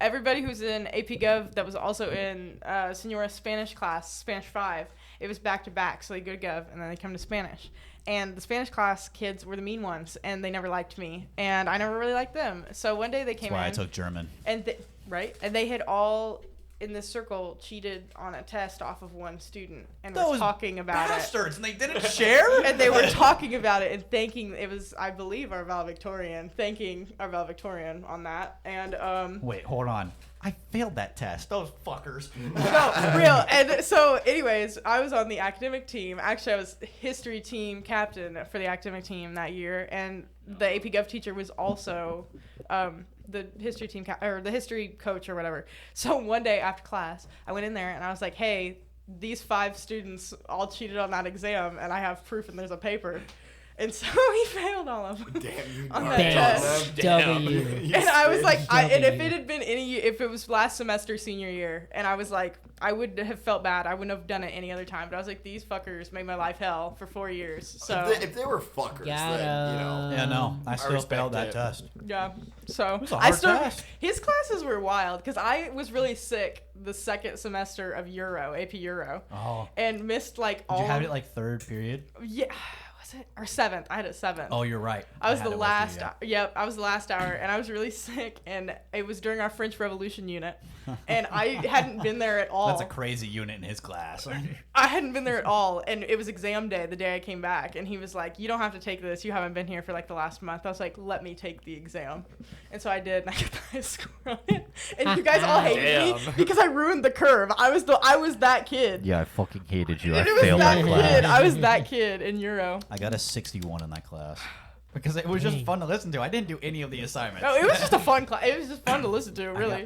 everybody who's in AP Gov that was also in Senora Spanish class, Spanish 5, it was back to back. So they go to Gov and then they come to Spanish. And the Spanish class kids were the mean ones, and they never liked me. And I never really liked them. So one day they came That's why in. I took German. And right? And they had all in this circle cheated on a test off of one student and were Those talking about Bastards, and they didn't share? it. And they were talking about it and thanking it was I believe our valedictorian, thanking our valedictorian on that. And Wait, hold on. I failed that test. Those fuckers. no, real. And so, anyways, I was on the academic team. Actually, I was history team captain for the academic team that year, and the AP Gov teacher was also the history team or the history coach or whatever. So one day after class, I went in there and I was like, "Hey, these 5 students all cheated on that exam, and I have proof, and there's a paper." And so he failed all of them. Damn you. On not. that test. W. And I was like, and if W. it had been if it was last semester senior year, and I was like, I would have felt bad. I wouldn't have done it any other time. But I was like, these fuckers made my life hell for 4 years. So If they were fuckers, Gotta- then, you know. Yeah, no. I still respect failed that it. test. yeah, so was a I hard still test. his classes were wild because I was really sick the second semester of AP Euro, Oh. and missed like Did all. you have it like third period? Yeah, was it or 7th? I had it 7th. Oh, you're right. I was had the it with you, last. yeah. Yep, I was the last hour, and I was really sick, and it was during our French Revolution unit, and I hadn't been there at all. That's a crazy unit in his class. I hadn't been there at all, and it was exam day the day I came back, and he was like, "You don't have to take this. You haven't been here for like the last month." I was like, "Let me take the exam," and so I did, and I got the highest score on it. And you guys all hated me Damn. because I ruined the curve. I was that kid. Yeah, I fucking hated you. I And it was failed that that kid. class. I was that kid in Euro. I got a 61 in that class. Because it was just fun to listen to. I didn't do any of the assignments. No, it was just a fun class. It was just fun to listen to, really.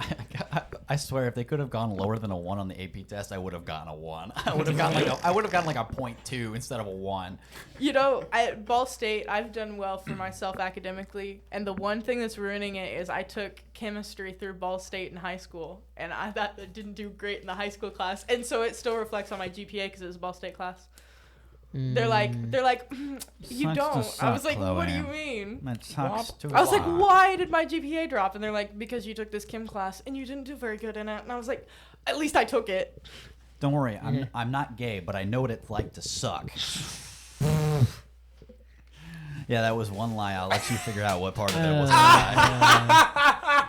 I swear, if they could have gone lower than a 1 on the AP test, I would have gotten a 1. I would have gotten like a 0.2 instead of a 1. You know, at Ball State, I've done well for myself academically, and the one thing that's ruining it is I took chemistry through Ball State in high school, and I didn't do great in the high school class, and so it still reflects on my GPA because it was a Ball State class. They're like, you Sucks to don't. I suck, was like, what do you Chloe. mean? That sucks to I was like, suck. why did my GPA drop? And they're like, because you took this chem class and you didn't do very good in it. And I was like, at least I took it. Don't worry, I'm not gay, but I know what it's like to suck. Yeah, that was one lie. I'll let you figure out what part of it was a lie.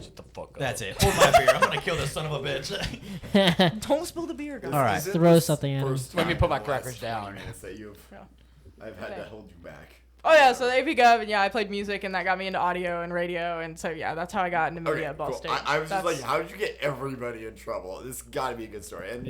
Shut the fuck up. That's it. Hold my beer. I'm gonna kill this son of a bitch. Don't spill the beer, guys. All right. Is it Throw the something at him. first Let me time put my in the last crackers 20 down. minutes that you've, Yeah. I've had Okay. to hold you back. Oh yeah, so the AP Gov, and yeah, I played music, and that got me into audio and radio, and so yeah, that's how I got into media at Ball cool. State. I was just That's- like, how did you get everybody in trouble? This got to be a good story. And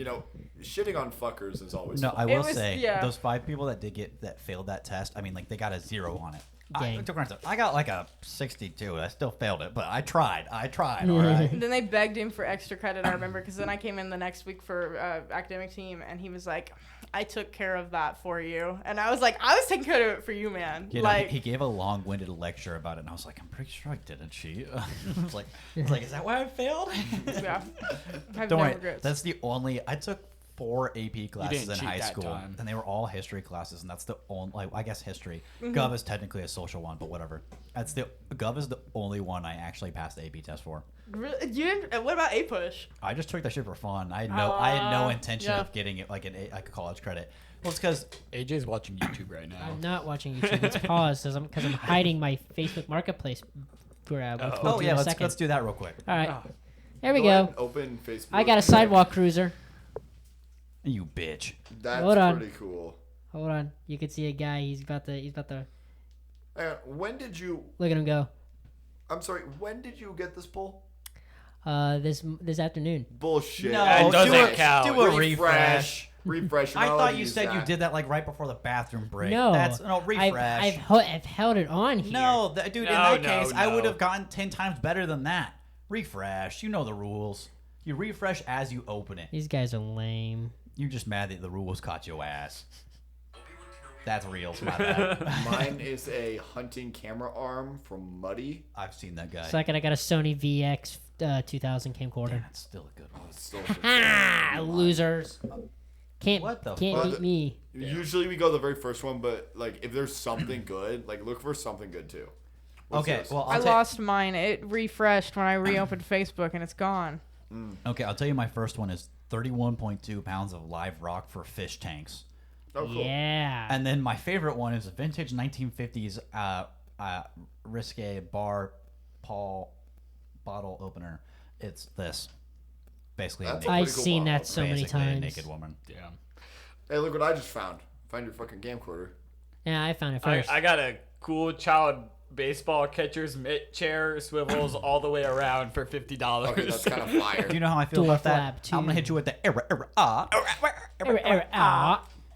shitting on fuckers is always No, fun. I will was- say yeah. those 5 people that failed that test. I mean, like they got a 0 on it. Dang. I got like a 62. I still failed it, but I tried. All right. And then they begged him for extra credit, I remember, because then I came in the next week for academic team, and he was like, I took care of that for you. And I was like, I was taking care of it for you, man. You know, like, he gave a long-winded lecture about it, and I was like, I'm pretty sure I didn't cheat. I was like, is that why I failed? yeah. I have Don't no worry. regrets. That's the only. I took 4 AP classes didn't in cheat high that school, time. and they were all history classes, and that's the only. Like, I guess history. Mm-hmm. Gov is technically a social one, but whatever. Gov is the only one I actually passed the AP test for. Really? You didn't, what about A-Push? I just took that shit for fun. I had no intention yeah. of getting it like a college credit. Well, it's because AJ's watching YouTube right now. I'm not watching YouTube. It's paused because I'm hiding my Facebook Marketplace for which we'll do in a second. let's do that real quick. All right, there we Go ahead go. and open Facebook. I got a sidewalk cruiser. You bitch. That's Hold on. pretty cool. Hold on, you can see a guy. He's about to Hang on, when did you? look at him go. I'm sorry. When did you get this poll? This afternoon. Bullshit. It doesn't do count. Do a refresh. Refresh. I thought you said you did that like right before the bathroom break. No, Refresh. I've held it on here. No, dude. In No, that case, I would no. have gotten 10 times better than that. Refresh. You know the rules. You refresh as you open it. These guys are lame. You're just mad that the rules caught your ass. That's real. My bad. Mine is a hunting camera arm from Muddy. I've seen that guy. Second, I got a Sony VX 2000 camcorder. That's still a good one. It's still Ah, losers! Can't What the can't fuck? beat me. Usually we go the very first one, but like if there's something good, like look for something good too. What's Okay, yours? well, I lost mine. It refreshed when I reopened Facebook, and it's gone. Okay, I'll tell you my first one is 31.2 pounds of live rock for fish tanks. Oh, cool. Yeah. And then my favorite one is a vintage 1950s risque bar Paul bottle opener. It's this. Basically, That's a I've pretty cool seen bottle that so many basically a times. naked woman. Yeah. Hey, look what I just found. Find your fucking camcorder. Yeah, I found it first. I got a cool child baseball catcher's mitt chair, swivels all the way around for $50. Okay, that's kind of fire. Do you know how I feel Dwarf about that? Lab I'm gonna 2. hit you with the error.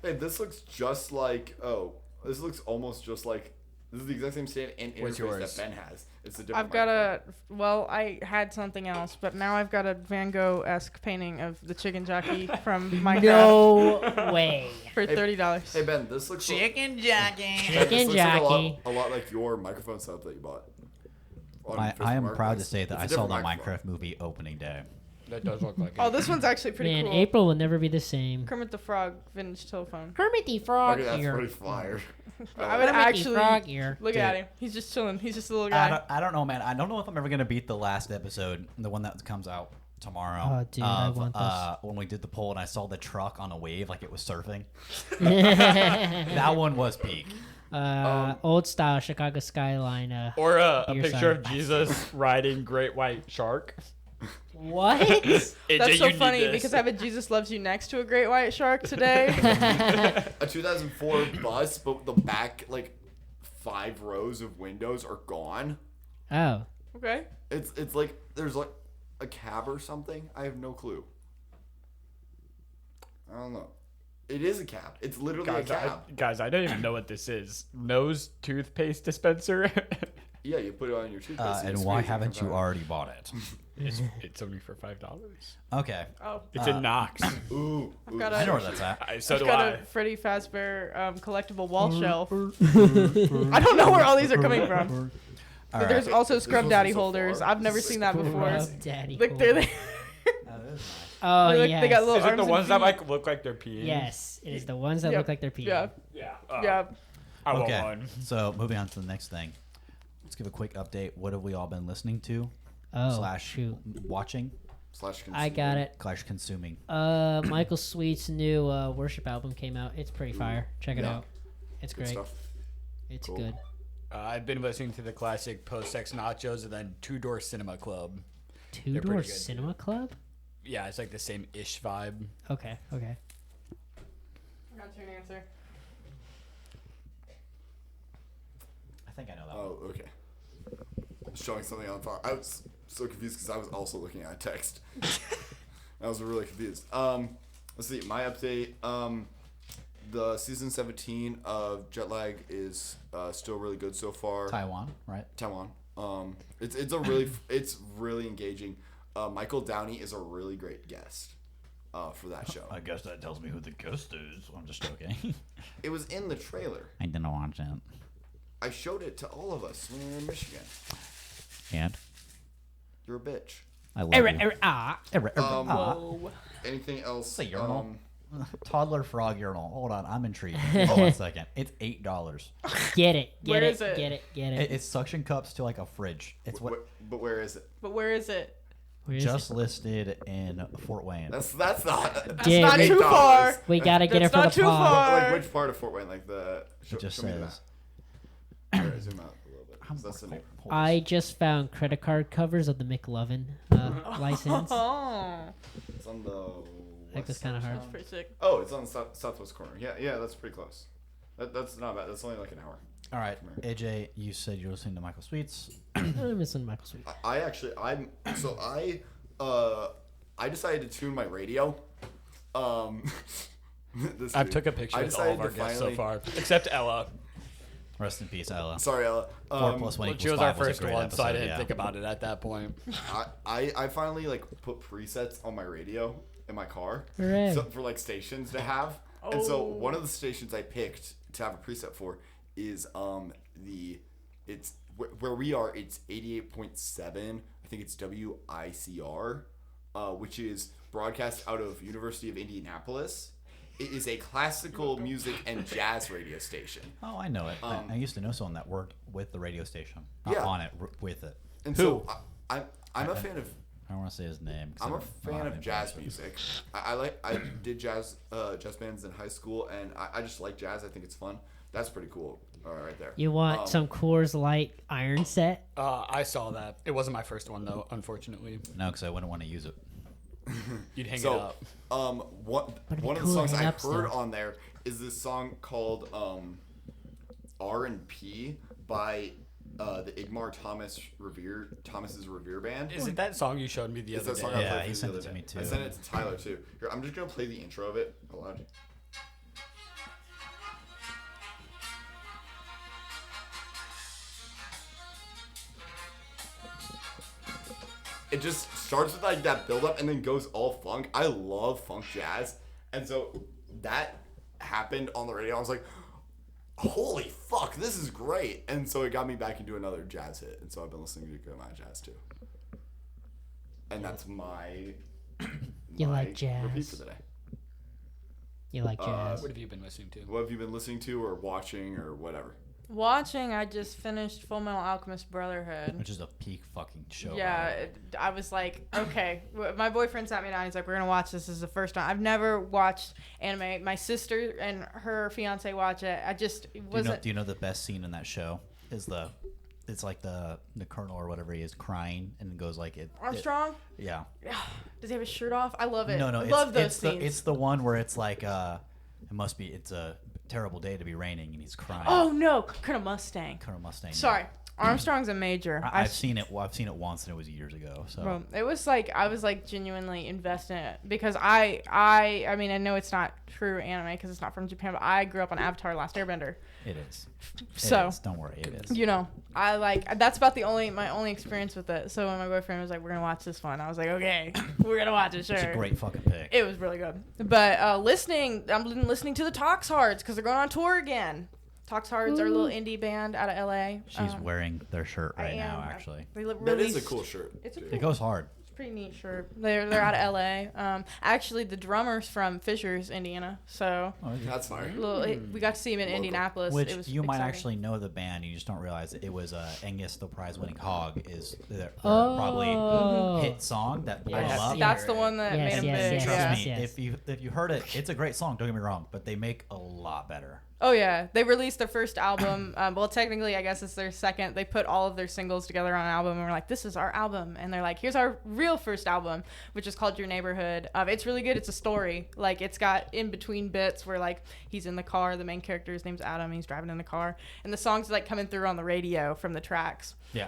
Hey, this looks just like. Oh, this looks almost just like. This is the exact same stand and What's interface yours? that Ben has. It's a different. I've got microphone. well, I had something else, but now I've got a Van Gogh-esque painting of the chicken jockey from Minecraft No way. for $30. Hey Ben, this looks. Chicken jockey. Ben, this Chicken looks like jockey. a lot like your microphone setup that you bought. on I Facebook am proud to Marketplace. say that It's I a saw the different microphone. Minecraft movie opening day. That does look like it. Oh, this one's actually pretty Man, cool. April will never be the same. Kermit the Frog vintage telephone. Kermit the Frog Okay, that's here. pretty fire. I would Kermit the actually Frog here. look Dude. at him. He's just chilling. He's just a little guy. I don't know, man. I don't know if I'm ever gonna beat the last episode, the one that comes out tomorrow. Oh, dude, I want this. When we did the poll and I saw the truck on a wave like it was surfing. That one was peak. Old style Chicago skyline. Or a Beer picture sign. of Jesus riding great white shark. What? AJ, That's so you need funny this. because I have a Jesus Loves You next to a great white shark today. A 2004 bus, but the back like 5 rows of windows are gone. Oh. Okay. It's like there's like a cab or something. I have no clue. I don't know. It is a cab. It's literally a cab. Guys, I don't even know what this is. Nose toothpaste dispenser. Yeah, you put it on your toothpaste. And why haven't you already bought it? it's only for $5. Okay. Oh, It's in Knox. Ooh, I've got I know a, where that's at. So I've do got I. a Freddy Fazbear collectible wall shelf. I don't know where all these are coming from. All But there's right. also This Scrub wasn't Daddy so holders. far. I've never seen that before. Scrub Daddy. Look, they're holders. there. Oh, They look- yes. they got little Is it the arms and ones that feet. like look like they're peeing? Yes, it is the ones that Yep. look like they're peeing. Yeah. Yeah. Yeah. I want Okay. one. So moving on to the next thing. Let's give a quick update. What have we all been listening to? Oh, shoot. Watching / I got it. / consuming. Michael Sweet's new worship album came out. It's pretty fire. Check it Yeah. out. It's Good great. stuff. It's Cool. good. I've been listening to the classic Post Sex Nachos and then Two Door Cinema Club. Two They're Door pretty good. Cinema Club? Yeah, it's like the same ish vibe. Okay. I got you an answer. think I know that one. Oh, okay. Showing something on fire. I was so confused because I was also looking at a text. I was really confused. Let's see. My update. The season 17 of Jet Lag is still really good so far. Taiwan, right? Taiwan. It's really engaging. Michael Downey is a really great guest for that show. I guess that tells me who the ghost is. I'm just joking. It was in the trailer. I didn't watch it. I showed it to all of us when we were in Michigan. And You're a bitch. I love you. Whoa. Anything else? It's a urinal. Toddler frog urinal. Hold on, I'm intrigued. Hold on a second. It's $8. Get it. Where is it? Get it. It's suction cups to like a fridge. It's what But where is it? But where is it? Where is just listed in Fort Wayne. That's not. That's Yeah, not we- too far. We gotta get it That's for the not too pod. far. Like which part of Fort Wayne? Like the. It just show me the says. map. Here, zoom out a little bit. 'Cause that's the name. I just found credit card covers of the McLovin license. Oh, It's on the. That was west kind of side. hard. that's pretty sick. Oh, it's on the southwest corner. Yeah, that's pretty close. That's not bad. That's only like an hour. All right, AJ, you said you're listening to Michael Sweets. I'm missing Michael Sweet. I decided to tune my radio. I took a picture with all of our guests so far, except Ella. Rest in peace, Ella. Sorry, Ella. 4 plus 1 Which equals was our 5 was a first great one, so I episode, didn't yeah. think about it at that point. I finally like put presets on my radio in my car Hooray. for like stations to have. And so one of the stations I picked to have a preset for is where we are. It's 88.7. I think it's WICR, which is broadcast out of University of Indianapolis. It is a classical music and jazz radio station. Oh, I know it. I used to know someone that worked with the radio station. Not Yeah. on it, with it. And so I'm a fan of. I don't want to say his name. 'cause I'm I a don't fan have of any jazz information. music. I did jazz bands in high school, and I just like jazz. I think it's fun. That's pretty cool. Right there. You want some Coors Light iron set? I saw that. It wasn't my first one though, unfortunately. No, because I wouldn't want to use it. You'd hang So, it up. one it'd be of the cool to songs hang I up heard still. on there is this song called R&P by the Igmar Thomas's Revere Band. Is it that song you showed me the It's other that song day? I Yeah, played for he you sent the it to other me, day. too. I sent it to Tyler too. Here, I'm just gonna play the intro of it aloud. It just starts with like that build up and then goes all funk. I love funk jazz, and so that happened on the radio. I was like, "Holy fuck, this is great!" And so it got me back into another jazz hit, and so I've been listening to good amount of jazz too. And that's my You my like jazz? repeat for the day. You like jazz? What have you been listening to? What have you been listening to or watching or whatever? Watching, I just finished Full Metal Alchemist Brotherhood. Which is a peak fucking show. Yeah, I was like, okay. My boyfriend sat me down. He's like, we're gonna watch this. This is the first time. I've never watched anime. My sister and her fiance watch it. I just wasn't. Do you know the best scene in that show is it's like the colonel or whatever he is crying and it goes like it. Armstrong? Yeah. Does he have his shirt off? I love it. No, I love those it's scenes. it's the one where it's like it's a terrible day to be raining and he's crying. Oh no, Colonel Mustang. Colonel Mustang. Sorry, Armstrong's a major. I've seen it. Well, I've seen it once and it was years ago. So Well, it was like I was like genuinely invested in it because I mean I know it's not true anime because it's not from Japan, but I grew up on Avatar: Last Airbender. it is. So It is. Don't worry, it is. you know, I like that's about my only experience with it. So when my boyfriend was like, "We're gonna watch this one," I was like, "Okay, we're gonna watch it." Sure. It's a great fucking pick. It was really good. But I'm been listening to the Tox Hards because they're going on tour again. Tox Hards are a little indie band out of LA. She's wearing their shirt I right now, am. actually. They That is a released- cool shirt. It's a dude. It goes hard. pretty neat shirt. They're out of LA. Actually, the drummer's from Fishers, Indiana. So That's fine. we got to see him in Local. Indianapolis. Which it was you might exciting. actually know the band, you just don't realize it was Angus, the prize-winning Hog, is their Oh. probably hit song that blew Yes, them up. That's the one that Yes, made him yes, big. yes, Trust yeah. me, yes. if you heard it, it's a great song. Don't get me wrong, but they make a lot better. Oh yeah, they released their first album. Well, technically, I guess it's their second. They put all of their singles together on an album, and we're like, "This is our album." And they're like, "Here's our real first album, which is called Your Neighborhood." It's really good. It's a story. Like, it's got in between bits where like he's in the car. The main character, his name's Adam. He's driving in the car, and the songs like coming through on the radio from the tracks. Yeah,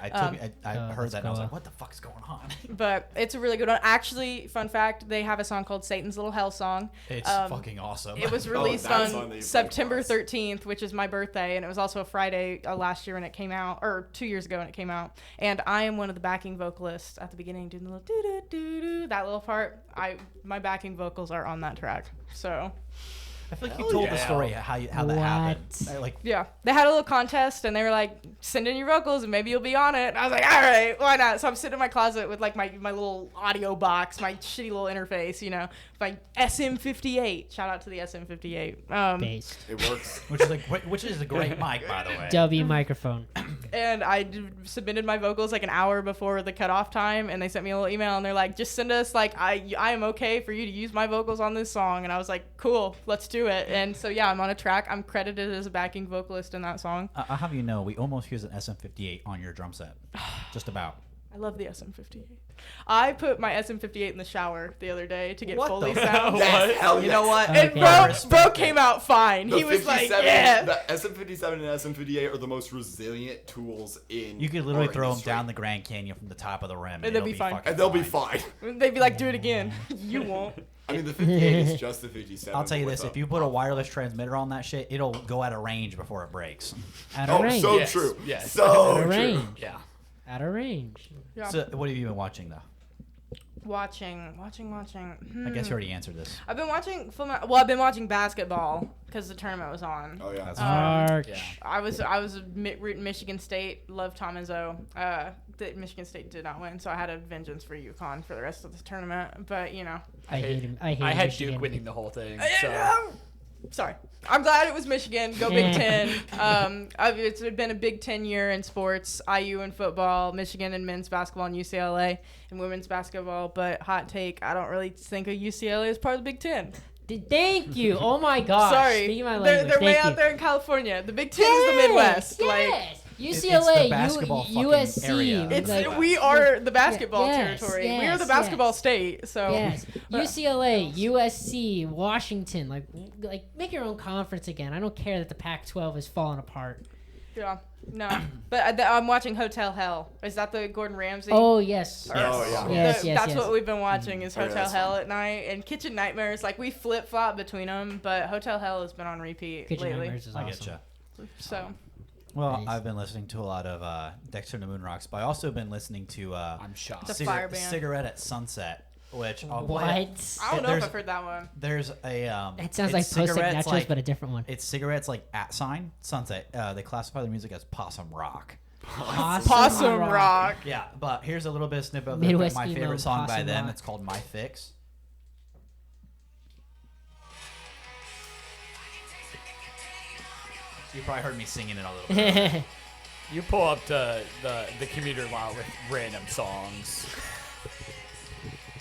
I heard that and I was like, what the fuck's going on? But it's a really good one. Actually, fun fact, they have a song called Satan's Little Hell Song. It's fucking awesome. It was released that song that on you played September for us. 13th, which is my birthday, and it was also a Friday last year when it came out, or 2 years ago when it came out. And I am one of the backing vocalists at the beginning, doing the little doo-doo-doo-doo, that little part. My backing vocals are on that track. So... I feel like you told the story how that happened. Like, yeah, they had a little contest, and they were like, "Send in your vocals, and maybe you'll be on it." And I was like, "All right, why not?" So I'm sitting in my closet with like my little audio box, my shitty little interface, my SM58. Shout out to the SM58. Based. It works. which is a great mic, by the way. W microphone. And I submitted my vocals like an hour before the cutoff time, and they sent me a little email, and they're like, "Just send us I am okay for you to use my vocals on this song." And I was like, "Cool, let's do it." And so yeah, I'm on a track. I'm credited as a backing vocalist in that song. I'll have you know, we almost used an SM58 on your drum set. Just about. I love the SM58. I put my SM58 in the shower the other day to get What Foley the- sound. Yes, hell You know yes. what? And Okay. bro came out fine. The He was like, 57 yeah. The SM57 and SM58 are the most resilient tools in. You could literally our throw them industry. down the Grand Canyon from the top of the rim, and they'll it'll be fine. fucking And they'll be fine. They'd be like, do it again. You won't. I mean, the 58 is just the 57. I'll tell you with this: a- if you put a wireless transmitter on that shit, it'll go out of range before it breaks. Out of Oh, range. so Yes, true. yes. So Out of true. range. Yeah. Out of range. Yeah. So, what have you been watching though? Watching. I guess you already answered this. I've been watching I've been watching basketball because the tournament was on. Oh yeah. Arch. Yeah. I was rooting Michigan State. Love Tom Izzo. Michigan State did not win, so I had a vengeance for UConn for the rest of the tournament. But I hate him. I hate I had Michigan. Duke winning the whole thing. So. Sorry. I'm glad it was Michigan. Go Big Ten. It's been a Big Ten year in sports. IU in football, Michigan in men's basketball, and UCLA in women's basketball. But hot take, I don't really think of UCLA as part of the Big Ten. Thank you. Oh my gosh. Sorry. Speaking my They're language. way Thank out you. there in California. The Big Ten is the Midwest. Yes. It's UCLA, the basketball fucking USC. area. We are the basketball Yes, territory. We are yes, the basketball yes. state. So Yes, UCLA, USC, Washington, like make your own conference again. I don't care that the Pac-12 is falling apart. yeah, no. But I'm watching Hotel Hell. Is that the Gordon Ramsay? Oh yes, Oh yeah. Yes, yes, That's yes. what we've been watching is Oh, yeah, Hotel that's Hell fun. at night and Kitchen Nightmares. Like we flip flop between them, but Hotel Hell has been on repeat Kitchen lately. Nightmares is I awesome. getcha. So Well, Nice. I've been listening to a lot of Dexter and the Moonrocks, but I also been listening to I'm shocked. The Fire Band. Cigarette at Sunset, which I'll What? play. I don't know if There's- I've heard that one. There's a That sounds it's like Post cigarettes Nachos, but a different one. it's cigarettes like at sign Sunset. They classify the music as possum rock. Possum Rock. Yeah, but here's a little bit of snippet of Midwest my emo favorite song by possum them. rock. It's called My Fix. You probably heard me singing it a little bit. You pull up to the commuter lot with random songs.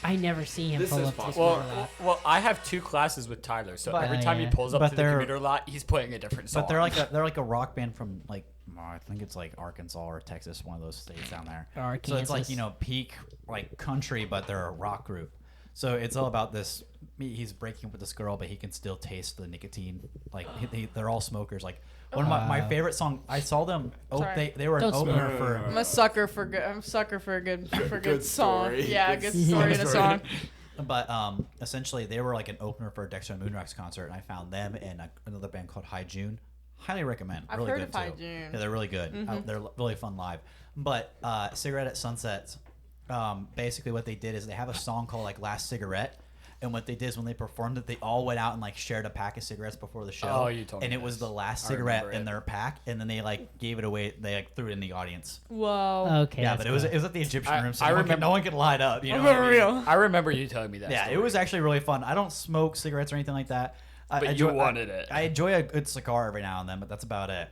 I never see him This pull is up this possible. Well, one a lot. well, I have 2 classes with Tyler, so But- every time yeah. he pulls up But to the they're- commuter lot, he's playing a different song. But they're like a rock band from like I think it's like Arkansas or Texas, one of those states down there. So it's like Arkansas. peak like country, but they're a rock group. So it's all about this. He's breaking up with this girl, but he can still taste the nicotine. Like they're all smokers. Like one of my favorite song. I saw them. Sorry. They were an Don't smoke. opener for. I'm a sucker for good. I'm a sucker for a good Good song. story. Yeah, Good good story in a song. But essentially, they were like an opener for a Dexter and Moonrocks concert, and I found them and another band called High June. Highly recommend. I've Really heard good of High too. June. Yeah, they're really good. They're really fun live. But Cigarette at Sunset, basically what they did is they have a song called like Last Cigarette. And what they did is when they performed it, they all went out and like shared a pack of cigarettes before the show. Oh, you told me And it was this. the last I cigarette remember in it. their pack, and then they like gave it away. They like threw it in the audience. Whoa. Okay. Yeah, that's but it was cool. at the Egyptian I- room, so I no one could light up. You know, what I mean? real. I remember you telling me that. Yeah, story. it was actually really fun. I don't smoke cigarettes or anything like that. But you wanted it. I enjoy a good cigar every now and then, but that's about it.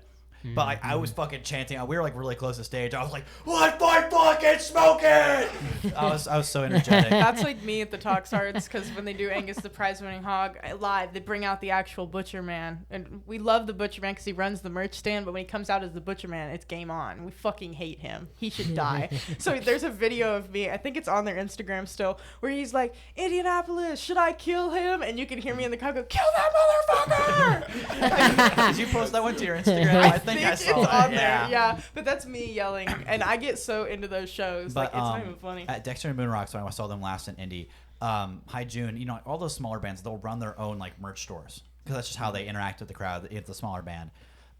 But I was fucking chanting. We were like really close to stage. I was like, "Let my fucking smoke it!" I was so energetic. That's like me at the Talks Arts, because when they do Angus the prize-winning hog live, they bring out the actual Butcher Man, and we love the Butcher Man because he runs the merch stand. But when he comes out as the Butcher Man, it's game on. We fucking hate him. He should die. So there's a video of me. I think it's on their Instagram still, where he's like, "Indianapolis, should I kill him?" And you can hear me in the car go, "Kill that motherfucker!" Did you post that one to your Instagram? I think I it's saw on that. there. Yeah, but that's me yelling, and I get so into those shows. But like it's not even funny. at Dexter and Moonrocks, when I saw them last in Indy, High June, all those smaller bands, they'll run their own like merch stores because that's just how they interact with the crowd. It's a smaller band.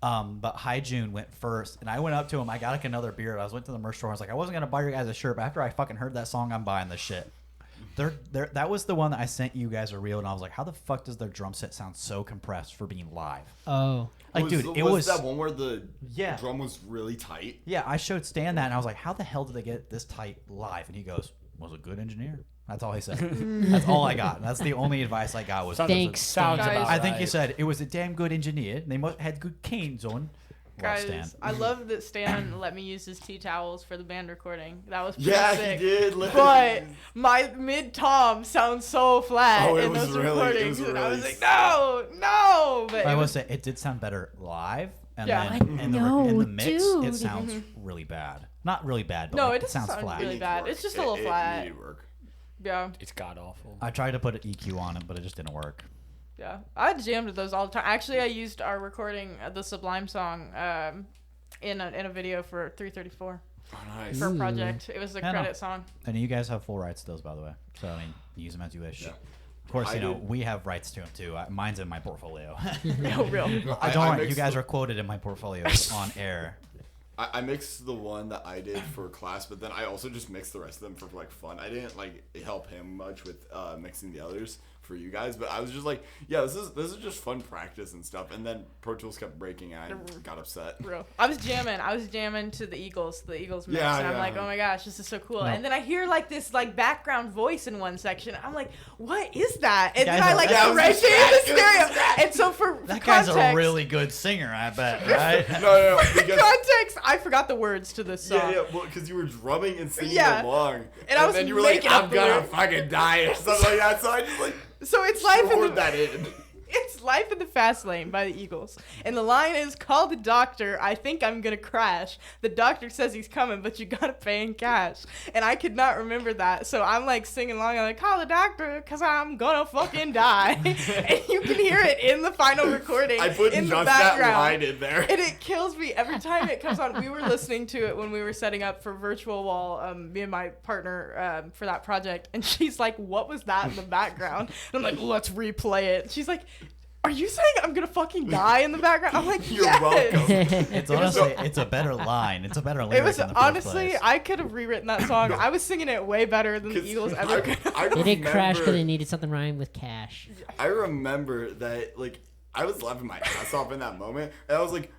But High June went first, and I went up to him. I got like another beer. I went to the merch store. I was like, I wasn't gonna buy your guys a shirt, but after I fucking heard that song, I'm buying this shit. That was the one that I sent you guys a reel, and I was like, how the fuck does their drum set sound so compressed for being live? Oh. Like, dude, it was was that one where the Yeah. drum was really tight. Yeah, I showed Stan that, and I was like, how the hell did they get this tight live? And he goes, was a good engineer. That's all he said. That's all I got. That's the only advice I got was. Thanks, Sounds Guys. about I think right. he said it was a damn good engineer. They had good canes on. Love Stan. Guys, I love that Stan let me use his tea towels for the band recording. That was pretty Yeah, sick. he did. But my mid-tom sounds so flat Oh, it in was those really- it was recordings. And I was really like, no. But I it will was, say it did sound better live, and Yeah. then in know, the mix, dude. it sounds really bad. Not really bad, but no, like, it doesn't sounds sound flat. really bad. Work. It's just a little It flat. needed work. Yeah, It's god awful. I tried to put an EQ on it, but it just didn't work. yeah. I jammed with those all the time. Actually, I used our recording, the Sublime song, in a video for 334 Oh, nice. for a project. It was a I know. credit song. And you guys have full rights to those, by the way. So I mean, use them as you wish. Yeah. Of course, I did. we have rights to them too. Mine's in my portfolio. No, real. I don't worry, you mixed guys the- are quoted in my portfolio on air. I mixed the one that I did for class, but then I also just mixed the rest of them for like fun. I didn't like help him much with mixing the others for you guys, but I was just like, yeah, this is just fun practice and stuff. And then Pro Tools kept breaking, and I got upset. Real. I was jamming to the Eagles mix, Yeah, and I'm yeah. like, oh my gosh, this is so cool. No. And then I hear like this like background voice in one section. I'm like, what is that? And Guys then I are- like Yeah, it was right a there in the scratch, it was a stereo. scratch. And so for That context, guy's a really good singer, I bet, right? No, because context, I forgot the words to this song. yeah, well, because you were drumming and singing Yeah. along, And I was then you were like, making up I'm the gonna lyrics. fucking die or something like that. So I just like So it's life in shoehorned the that in. It's Life in the Fast Lane by the Eagles. And the line is, call the doctor, I think I'm gonna crash. The doctor says he's coming, but you gotta pay in cash. And I could not remember that. So I'm like singing along, I'm like, call the doctor, cause I'm gonna fucking die. And you can hear it in the final recording I put in the just that background. line in there. And it kills me every time it comes on. We were listening to it when we were setting up for Virtual Wall, me and my partner for that project. And she's like, what was that in the background? And I'm like, let's replay it. She's like, are you saying I'm going to fucking die in the background? I'm like, You're yes. welcome. It's honestly, it's a better line. It's a better lyric It was in the first honestly, place. I could have rewritten that song. I was singing it way better than the 'Cause Eagles ever could. I They did crash because they remember- needed something rhyme with cash. I remember that, like, I was laughing my ass off in that moment, and I was like,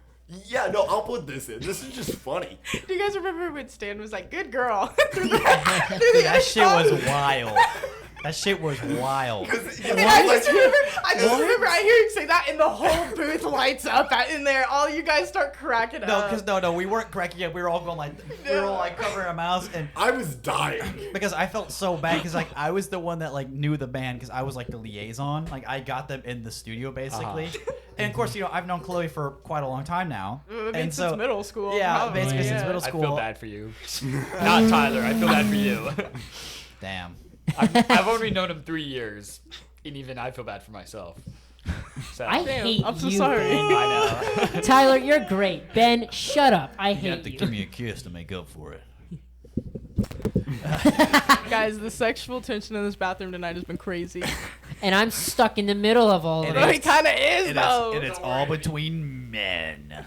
yeah, no, I'll put this in. This is just funny. Do you guys remember when Stan was like, good girl? Dude, that shit was wild. That shit was wild. And I just remember, I hear you say that, and the whole booth lights up in there. All you guys start cracking No, up. because no, we weren't cracking up. We were all going like, we were all like covering our mouths, and I was dying. because I felt so bad because like I was the one that like knew the band because I was like the liaison. Like I got them in the studio basically, and of course I've known Chloe for quite a long time now, I mean, and since so middle school. yeah, probably, basically since yeah. middle I school. feel bad for you. Not Tyler. I feel bad for you. Damn. I've only known him 3 years, and even I feel bad for myself. So, I Damn, hate I'm so you, sorry. Ben. I know. Tyler, you're great. Ben, shut up. I You hate have to you. give me a kiss to make up for it. Guys, the sexual tension in this bathroom tonight has been crazy. And I'm stuck in the middle of all of And No, it. he kind of is, though. And it's all between men.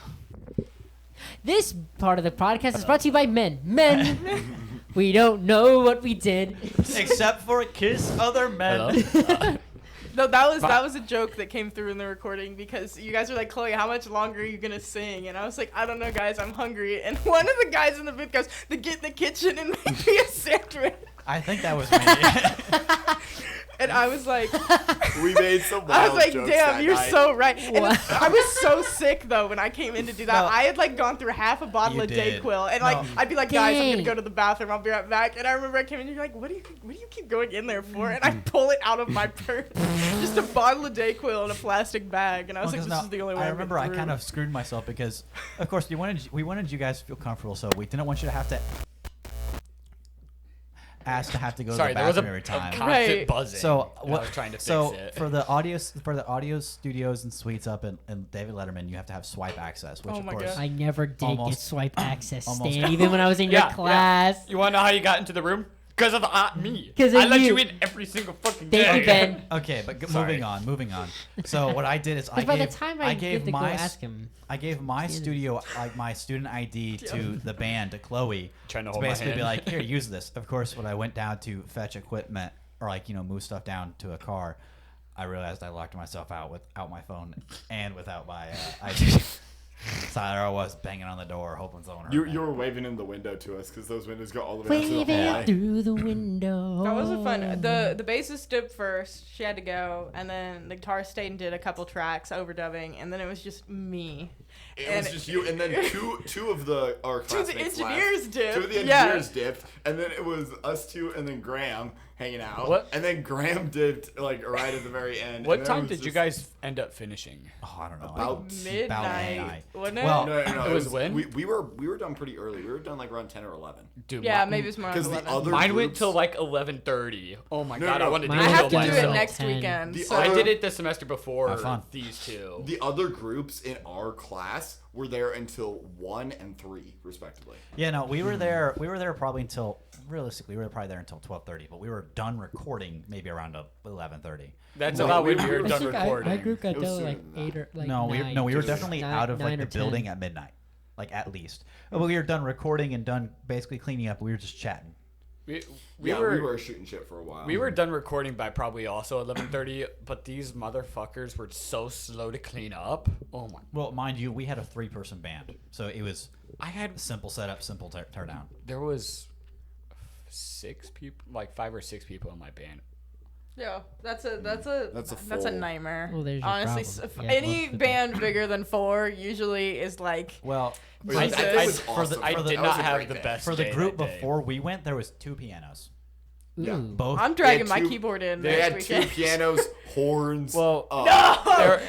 This part of the podcast is brought to you by men. Men. We don't know what we did. Except for kiss other men. Hello? No, that was a joke that came through in the recording because you guys were like, Chloe, how much longer are you gonna sing? And I was like, I don't know, guys, I'm hungry. And one of the guys in the booth goes, get in the kitchen and make me a sandwich. I think that was me. And I was like, We made some I wild was like, jokes damn, that you're night. so right. And I was so sick though when I came in to do that. No. I had like gone through half a bottle You of did. Dayquil, and like No. I'd be like, guys, I'm gonna Dang. go to the bathroom. I'll be right back. And I remember I came in, and you're like, what do you keep going in there for? And I pull it out of my purse, just a bottle of Dayquil in a plastic bag, and I was Well, like, 'cause this is the only way. I I'm remember I kind of screwed myself because, of course, we wanted you guys to feel comfortable, so we didn't want you to have to ask to have to go Sorry, to the there was bathroom a every time. constant Right. buzzing. So and what? I was trying to fix so it. for the audio studios and suites up in David Letterman, you have to have swipe access, which Oh of my course. God. I never did get Almost- swipe access, almost- Stan, even when I was in your class. You want to know how you got into the room? Because of me. 'Cause of I let you. you in every single fucking day. Thank you, Ben. Okay, but Sorry. moving on. So what I did is I Because by gave the time I gave get to go my ask him, I gave my studio, like my student ID to the band, to Chloe, Trying to to hold my basically be hand. like, here, use this. Of course, when I went down to fetch equipment or like, move stuff down to a car, I realized I locked myself out without my phone and without my ID. So there I was banging on the door, hoping someone heard me. You were waving in the window to us because those windows go all the way up to the waving hallway. through the window. That wasn't fun. The bassist dipped first. She had to go, and then the guitarist stayed and did a couple tracks overdubbing, and then it was just me. It And- was just you, and then two of our Two of the classmates engineers left. dipped. Two of the Yeah. engineers dipped, and then it was us two, and then Graham hanging out. What? And then Graham dipped like right at the very end. What and then it time was did you just- guys end up finishing? Oh, I don't know. About Midnight, wasn't it? Well, No, It was when? we were done pretty early. We were done like around 10 or 11. Dude, yeah, mi- maybe it's more like Because the 11. other Mine went groups- till like 11:30. Oh my No, god, no, I wanted to mine I kill have to do myself. it next 10. weekend. The So I other- did it the semester before Have fun. these two. The other groups in our class were there until 1 and 3, respectively. Yeah, no, we were there. We were there probably until realistically, we were probably there until 12:30, but we were done recording maybe around 11:30. That's Well, about we when we were were- done recording. My group got It was done sooner like than 8 or like No, 9. we were definitely Nine- out of like 9 the or 10. building at midnight, like at least. But we were done recording and done basically cleaning up. We were just chatting. We We were were shooting shit for a while. we were done recording by probably also 11:30, but these motherfuckers were so slow to clean up. Oh my! Well, mind you, we had a 3-person band, so it was I had simple setup, simple tear down. there was 6 people, like 5 or 6 people in my band. yeah, that's a That's a full- nightmare. Well, there's your Honestly, problem. if Yeah, any most people. band bigger than 4 usually is like Well, Wait, I, that I, was for awesome. the, I For the- did that not was a have great the band. best for the day group that day. before we went, there was 2 pianos. Yeah. Ooh. Both. I'm dragging They had my two- keyboard in They next had 2 weekend. pianos, horns. Well, horns,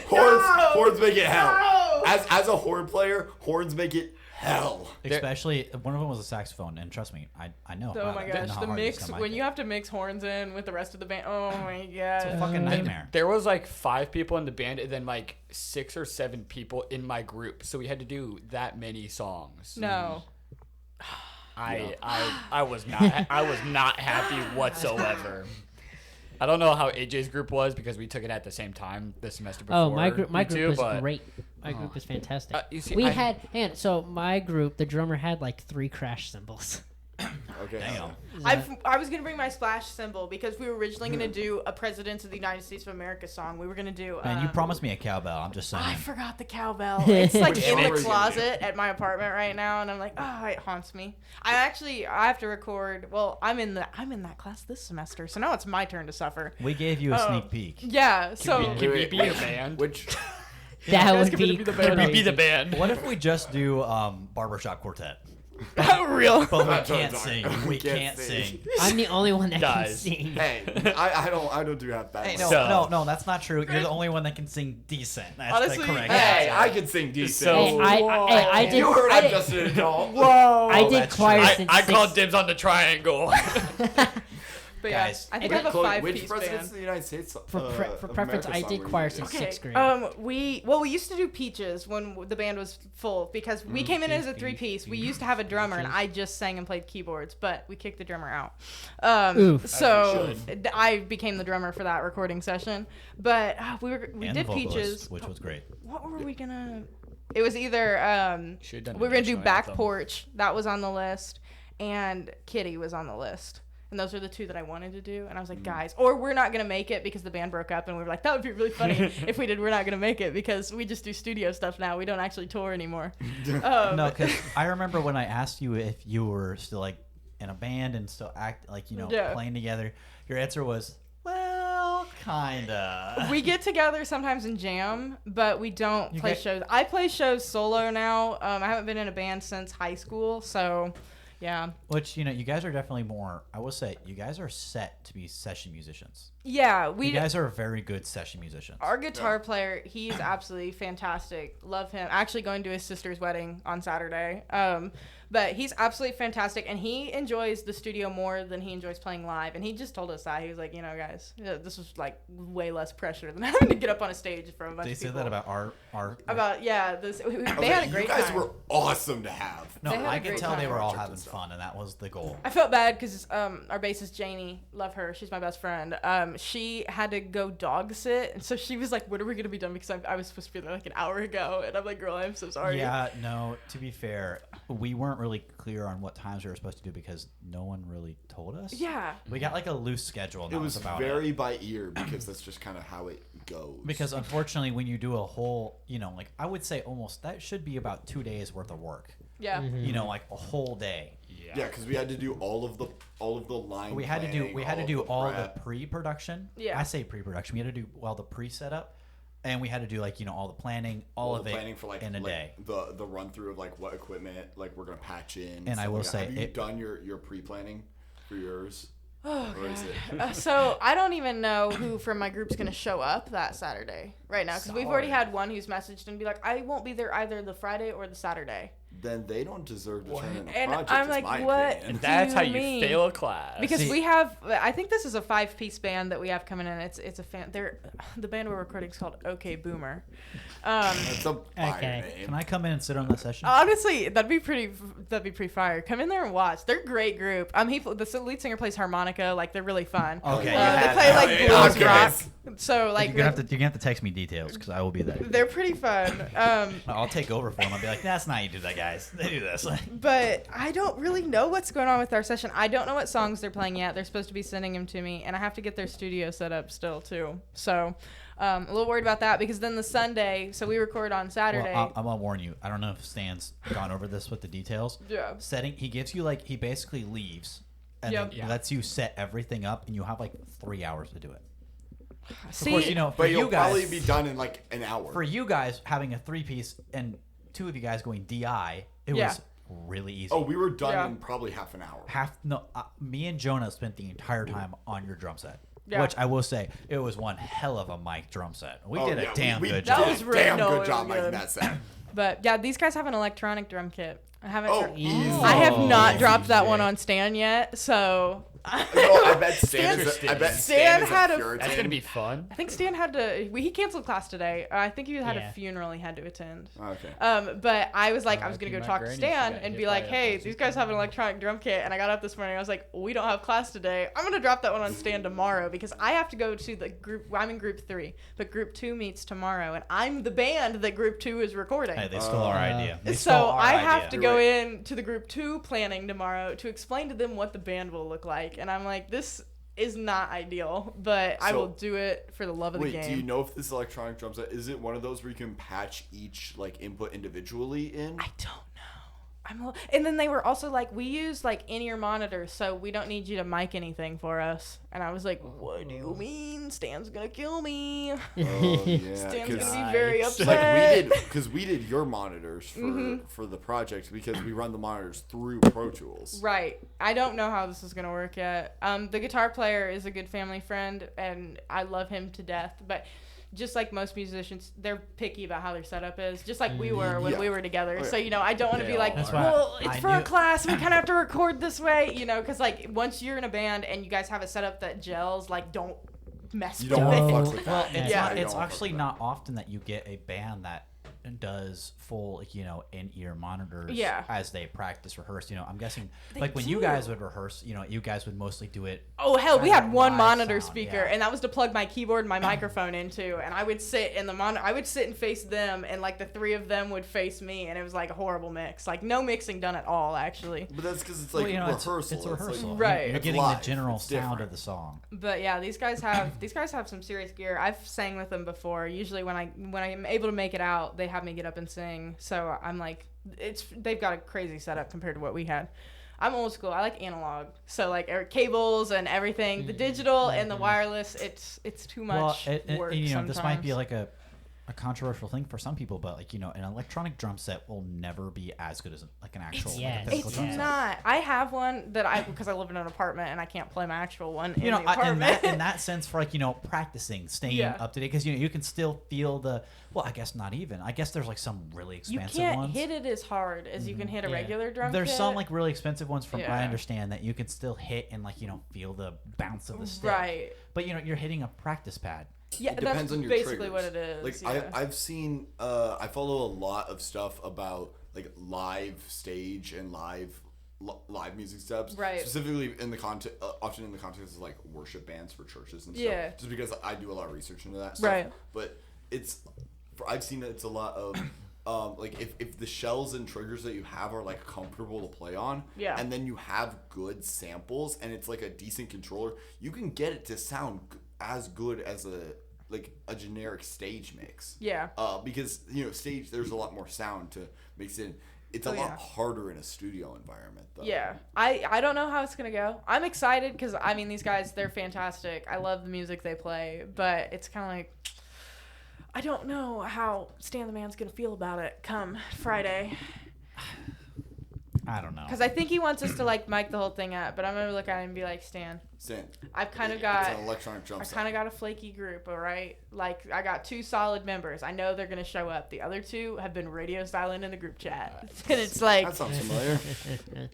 No! horns make it hell. No! As a horn player, horns make it hell. Especially one of them was a saxophone, and trust me, I know. Oh Wow, my I know gosh, how the hard it is mix to mic when it. you have to mix horns in with the rest of the band. Oh my It's a god. fucking nightmare. there was like 5 people in the band and then like 6 or 7 people in my group, so we had to do that many songs. No. I was not happy whatsoever. I don't know how AJ's group was because we took it at the same time this semester before. Oh, my group you was two, but great. My group was fantastic. You see, we I- had, and so my group, the drummer had like 3 crash cymbals. Okay. Damn. I was gonna bring my splash cymbal because we were originally gonna do a Presidents of the United States of America song. We were gonna do. Man, you promised me a cowbell. I'm just saying. I forgot the cowbell. It's like Which in song the were you gonna closet at my apartment right now, and I'm like, oh, it haunts me. I have to record. Well, I'm in that class this semester, so now it's my turn to suffer. We gave you a Oh. sneak peek. Yeah. So Can we be a band? Which That guys would can be be the Can we crazy. be the band? What if we just do barbershop quartet? real. But we That's what I'm can't talking sing. about. We can't sing. I'm the only one that Guys. can sing. hey, I don't do half bad. Hey, myself. no, that's not true. You're the only one that can sing decent. That's Honestly, the correct Hey, answer. I can sing decent. So- Hey, I did. you heard I I'm did, just an adult. Whoa. I did that's choir true. since I called 6th. dibs on the triangle. But yeah, Guys. I think I have a Chloe, 5-piece which presidents band. of the United States For of preference, America I song did were you choir gonna do? since 6th grade. We used to do Peaches when the band was full because we came in as a 3-piece. We used to have a drummer and I just sang and played keyboards, but we kicked the drummer out. Oof. So I became the drummer for that recording session. But we And did the vocalist, Peaches. which was great. What were we gonna? It was either Should've done we were gonna do national Back anthem. Porch. That was on the list, and Kitty was on the list. And those are the 2 that I wanted to do. And I was like, guys, or we're not going to make it because the band broke up. And we were like, that would be really funny if we did We're Not Going to Make It because we just do studio stuff now. We don't actually tour anymore. No, because I remember when I asked you if you were still like in a band and still act like Yeah. playing together. Your answer was, well, Kinda. We get together sometimes and jam, but we don't play get- shows. I play shows solo now. I haven't been in a band since high school, so yeah. Which, you know, you guys are definitely more, I will say, you guys are set to be session musicians. Yeah, You guys are very good session musicians. our guitar player, he's absolutely fantastic. Love him. Actually going to his sister's wedding on Saturday. But he's absolutely fantastic, and he enjoys the studio more than he enjoys playing live. And he just told us that. He was like, you know, guys, this was like way less pressure than having to get up on a stage for a bunch They of say people. that about our About, yeah, they Okay, had a great you guys time. were awesome to have. No, They had a I could great tell they time. were all Project having and stuff. fun, and that was the goal. I felt bad because our bassist Janie, love her, she's my best friend. She had to go dog sit, and so she was like, "When are we gonna be done?" Because I was supposed to be there like an hour ago, and I'm like, "Girl, I'm so sorry." Yeah, no, to be fair, we weren't really clear on what times we were supposed to do because no one really told us. Yeah. We got like a loose schedule, and It that was about very it. by ear because that's just kind of how it goes. Because unfortunately, when you do a whole, you know, like I would say almost, that should be about 2 days worth of work. Yeah. You know, like a whole day. yeah, because we had to do all of the line. We had to do planning, all the prep. pre-production. Yeah. I say pre-production. We had to do all the pre-setup, and we had to do like, you know, all the planning, all of the it planning for like in a day. The run through of like what equipment like we're gonna patch in. And I stuff will like that. say have you it- done your pre-planning for yours? Oh, Or is it? so I don't even know who from my group's gonna show up that Saturday right now because we've already had one who's messaged and be like, "I won't be there either the Friday or the Saturday." Then they don't deserve to turn in a And project. I'm is like, my what? opinion. That's do how you you mean? fail a class. Because See- we have, I think this is a 5-piece band that we have coming in. It's a fan. The band we're recording is called OK Boomer. That's a fire Okay. name. Can I come in and sit on the session? Honestly, that'd be pretty fire. Come in there and watch. They're a great group. The lead singer plays harmonica. Like they're really fun. Okay. They play like Yeah, blues okay. rock. So like you're gonna have to text me details because I will be there. they're pretty fun. I'll take over for them. I'll be like, that's not how you do that, guys. They do this. But I don't really know what's going on with our session. I don't know what songs they're playing yet. They're supposed to be sending them to me, and I have to get their studio set up still too. So a little worried about that because then the Sunday, so we record on Saturday. Well, I'm gonna warn you. I don't know if Stan's gone over this with the details. Yeah. Setting, he gives you like, he basically leaves and Yep. then Yeah. lets you set everything up, and you have like 3 hours to do it. See, Of course, you know, for But you you'll probably guys, be done in like an hour. for you guys having a 3-piece and 2 of you guys going DI, it Yeah. was really easy. Oh, we were done Yeah. in probably half an hour. Me and Jonah spent the entire time on your drum set. Yeah. Which I will say, it was one hell of a mic drum set. We Oh, did a yeah, damn we good That job. was did a really- damn no, it good was job making good. that set. but yeah, these guys have an electronic drum kit. I haven't. Oh, I have not dropped that one on Stan yet, so. I bet Stan is. I bet Stan Stan is had a a- Puritan. That's gonna be fun. I think Stan had to. He canceled class today. I think he had Yeah. a funeral he had to attend. Okay. But I was like, I was gonna R.I.P. go my talk to granny, she Stan got and hit be by like, a hey, bus. these guys have an electronic drum kit. And I got up this morning. I was like, we don't have class today. I'm gonna drop that one on Stan tomorrow because I have to go to the group. I'm in group 3, but group 2 meets tomorrow, and I'm the band that group 2 is recording. Hey, they stole our idea. They So stole our I have idea. to go in to the group 2 planning tomorrow to explain to them what the band will look like. And I'm like, this is not ideal, but I So- will do it for the love of the Wait, game. do you know if this electronic drum set is it one of those where you can patch each like input individually in? I don't know. And then they were also like, we use like in-ear monitors, so we don't need you to mic anything for us. And I was like, what do you mean? Stan's gonna kill me. Oh yeah, Stan's 'cause, gonna be very Nice. upset. like we did because we did your monitors for Mm-hmm. for the project because we run the monitors through Pro Tools. Right. I don't know how this is gonna work yet. The guitar player is a good family friend, and I love him to death. But just like most musicians, they're picky about how their setup is, just like we were when Yeah. we were together. Oh, yeah. So, you know, I don't want to They be like, all That's are. why well, it's I for a knew- class. We kind of have to record this way, you know, because like once you're in a band and you guys have a setup that gels, like don't mess You with don't it. want to fuck with Well, that. it's Yeah. not. you It's don't wanna actually fuck with not often that you get a band that does full, like, you know, in-ear monitors Yeah. as they practice rehearse. You know, I'm guessing They like when you do. guys would rehearse, you know, you guys would mostly do it. Oh hell, we Kind had of one live monitor sound, speaker, yeah. and that was to plug my keyboard and my microphone into. And I would sit in the I would sit and face them, and like the 3 of them would face me, and it was like a horrible mix. Like no mixing done at all, actually. But that's because it's like well, you know, rehearsal. It's a rehearsal. like, Right. You're It's getting live. the general It's sound different. of the song. But yeah, these guys have some serious gear. I've sang with them before. Usually when I'm able to make it out, they have me get up and sing. So I'm like, they've got a crazy setup compared to what we had. I'm old school. I like analog. So like cables and everything, the digital and the wireless, it's too much work sometimes. This might be like a controversial thing for some people, but like an electronic drum set will never be as good as like an actual Yes. physical It's drum set. not. I have one that because I live in an apartment and I can't play my actual one in the in apartment. that sense, for like practicing, staying up to date, because you can still feel the. Well, I guess not even. I guess there's like some really you expensive can't ones. hit it as hard as you can hit a regular drum There's kit. some like really expensive ones from Yeah. I understand that you can still hit and like feel the bounce of the stick. Right. But you're hitting a practice pad. Yeah, It depends that's on your basically triggers. what it is. Like yeah. I've seen, I follow a lot of stuff about like live stage and live music steps, Right. Specifically in the context, often in the context of like worship bands for churches and stuff. Yeah. Just because I do a lot of research into that stuff. Right. But I've seen that it's a lot of like if the shells and triggers that you have are like comfortable to play on, Yeah. and then you have good samples and it's like a decent controller, you can get it to sound as good as a generic stage mix. Yeah. Because stage, there's a lot more sound to mix in. It's a lot harder in a studio environment though. Yeah, I don't know how it's gonna go. I'm excited because I mean these guys, they're fantastic. I love the music they play, but it's kind of like I don't know how Stan the Man's gonna feel about it come Friday. I don't know. Because I think he wants us to like mic the whole thing up, but I'm gonna look at him and be like, Stan, I've kind of got It's an electronic drum I set. kind of got a flaky group, all right? Like, I got 2 solid members. I know they're going to show up. The other 2 have been radio silent in the group chat. And it's like... That sounds familiar.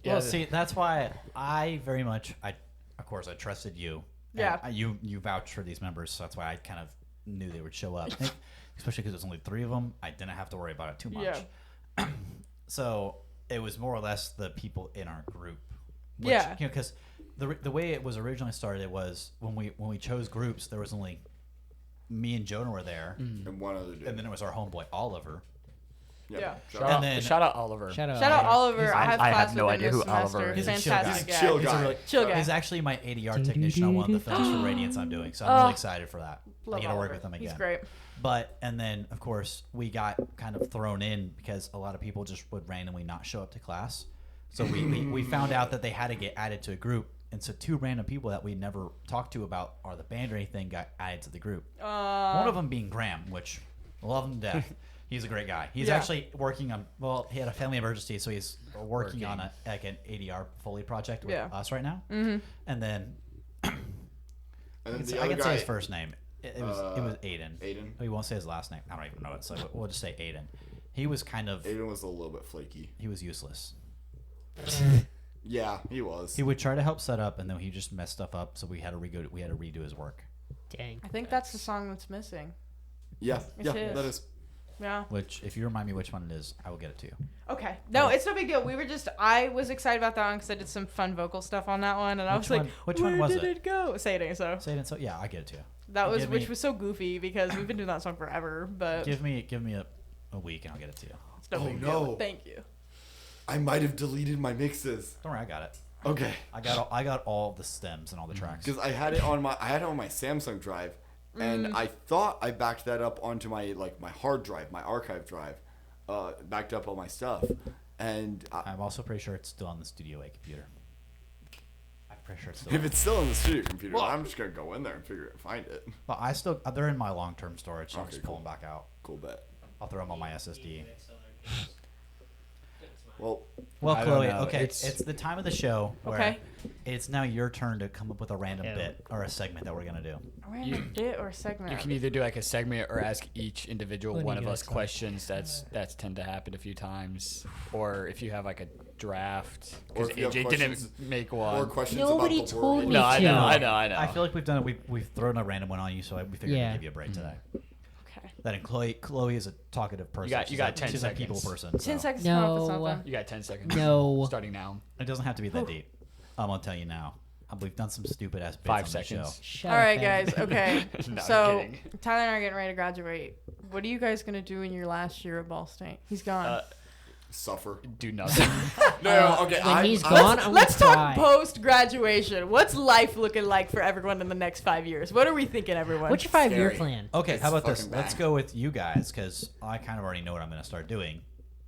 Well, see, that's why I very much, of course, I trusted you. Yeah. You vouched for these members, so that's why I kind of knew they would show up. Especially because there's only 3 of them. I didn't have to worry about it too much. Yeah. So it was more or less the people in our group. Which, Yeah. Because the way it was originally started, it was when we chose groups, there was only me and Jonah were there, And one other dude. and then it was our homeboy Oliver. Yeah. Shout out Oliver. Shout out. Shout out Oliver. I have I class have no with idea him who this semester. Oliver is. He's a chill guy. Fantastic He's a chill guy. guy. He's a really, Chill guy. He's actually my ADR technician on one of the films for Radiance I'm doing, so I'm really excited for that. Love I get to work Oliver. with him again. He's great. And then of course we got kind of thrown in because a lot of people just would randomly not show up to class. So we found out that they had to get added to a group, and so 2 random people that we never talked to about the band or anything got added to the group. One of them being Graham, which I love him to death. He's a great guy. He's actually working on. Well, he had a family emergency, so he's working on an ADR Foley project with us right now. Mm-hmm. And then And then the I other can say guy, his first name. It was Aiden. Aiden? We won't say his last name. I don't even know it, so we'll just say Aiden. He was kind of. Aiden was a little bit flaky. He was useless. Yeah, he was. He would try to help set up, and then he just messed stuff up. So we had to redo his work. Dang. I think that's the song that's missing. Yeah, It's his. that is. Yeah. Which, if you remind me which one it is, I will get it to you. Okay. No, it's no big deal. I was excited about that one because I did some fun vocal stuff on that one, and I was like, which where one was did it? it go? Say it, so. Say it. So yeah, I get it to you. That was, Give which me- was so goofy because we've been doing that song forever, but Give me a week, and I'll get it to you. it's no Oh, big no. deal. Thank you. I might have deleted my mixes. Don't worry, I got it. Okay. I got all the stems and all the tracks. Because I had it on my Samsung drive, and I thought I backed that up onto my hard drive, my archive drive, backed up all my stuff, and I'm also pretty sure it's still on the Studio A computer. I'm pretty sure it's still. if it's still in the studio computer, I'm just gonna go in there and find it. But they're in my long-term storage, so I'll Okay, just pull cool. them back out. Cool bet. I'll throw them on my SSD. Well, Well, I don't Chloe, know. okay, it's the time of the show where Okay. it's now your turn to come up with a random bit or a segment that we're gonna do. A random bit or segment. You can either do like a segment or ask each individual When one you of get us excited. questions. That's tend to happen a few times. Or if you have like a draft, Or because if you have AJ questions- didn't make or one. questions Nobody about the told word. me No, I to. know. I feel like we've done it. We've thrown a random one on you, so we figured Yeah. we'd give you a break today. Okay. That and Chloe is a talkative person. got- you She's got a- 10 she's a people seconds. person. 10 so seconds to come up with No. something. You got 10 seconds. No. Starting now. It doesn't have to be that deep. I'm gonna tell you now. We've done some stupid ass bits 5 on the seconds. show. Shut All up, right, Ben. guys. Okay. No, I'm So kidding. Tyler and I are getting ready to graduate. What are you guys gonna do in your last year at Ball State? He's gone. Suffer. Do nothing. No, okay. When he's I- gone, I'm Let's gonna talk cry. post graduation. What's life looking like for everyone in the next 5 years? What are we thinking, everyone? What's your 5-year Scary. plan? Okay, It's how about this? fucking Let's bad. go with you guys because I kind of already know what I'm gonna start doing.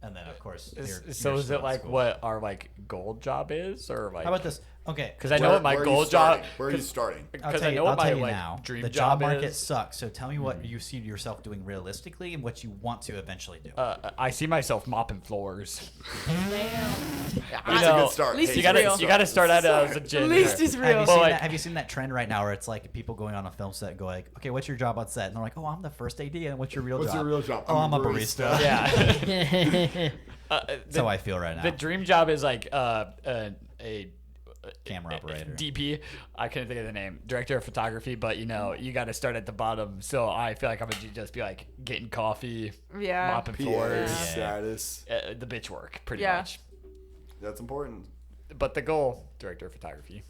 and then of course. So is it like what our like gold job is, or like? How about this? Okay. Because I know what my Where are you gold job. starting? Where are you starting? Because I know what my like now. dream The job job market is. sucks. So tell me what you see yourself doing realistically and what you want to eventually do. I see myself mopping floors. That's a know, good start. at least Hey, he's real. You gotta start out as a janitor. At least he's Have real. you, Well, seen like- that, have you seen that trend right now where it's like people going on a film set and go like, okay, what's your job on set? And they're like, oh, I'm the first AD. And what's your real What's job? your real job? Oh, I'm a barista. Yeah. That's how I feel right now. The dream job is like a Camera operator. DP. I couldn't think of the name. Director of photography, but you know, you got to start at the bottom. So I feel like I'm gonna just be like getting coffee, Yeah. mopping PA floors, status. the bitch work, pretty Yeah. much. That's important. But the goal, director of photography.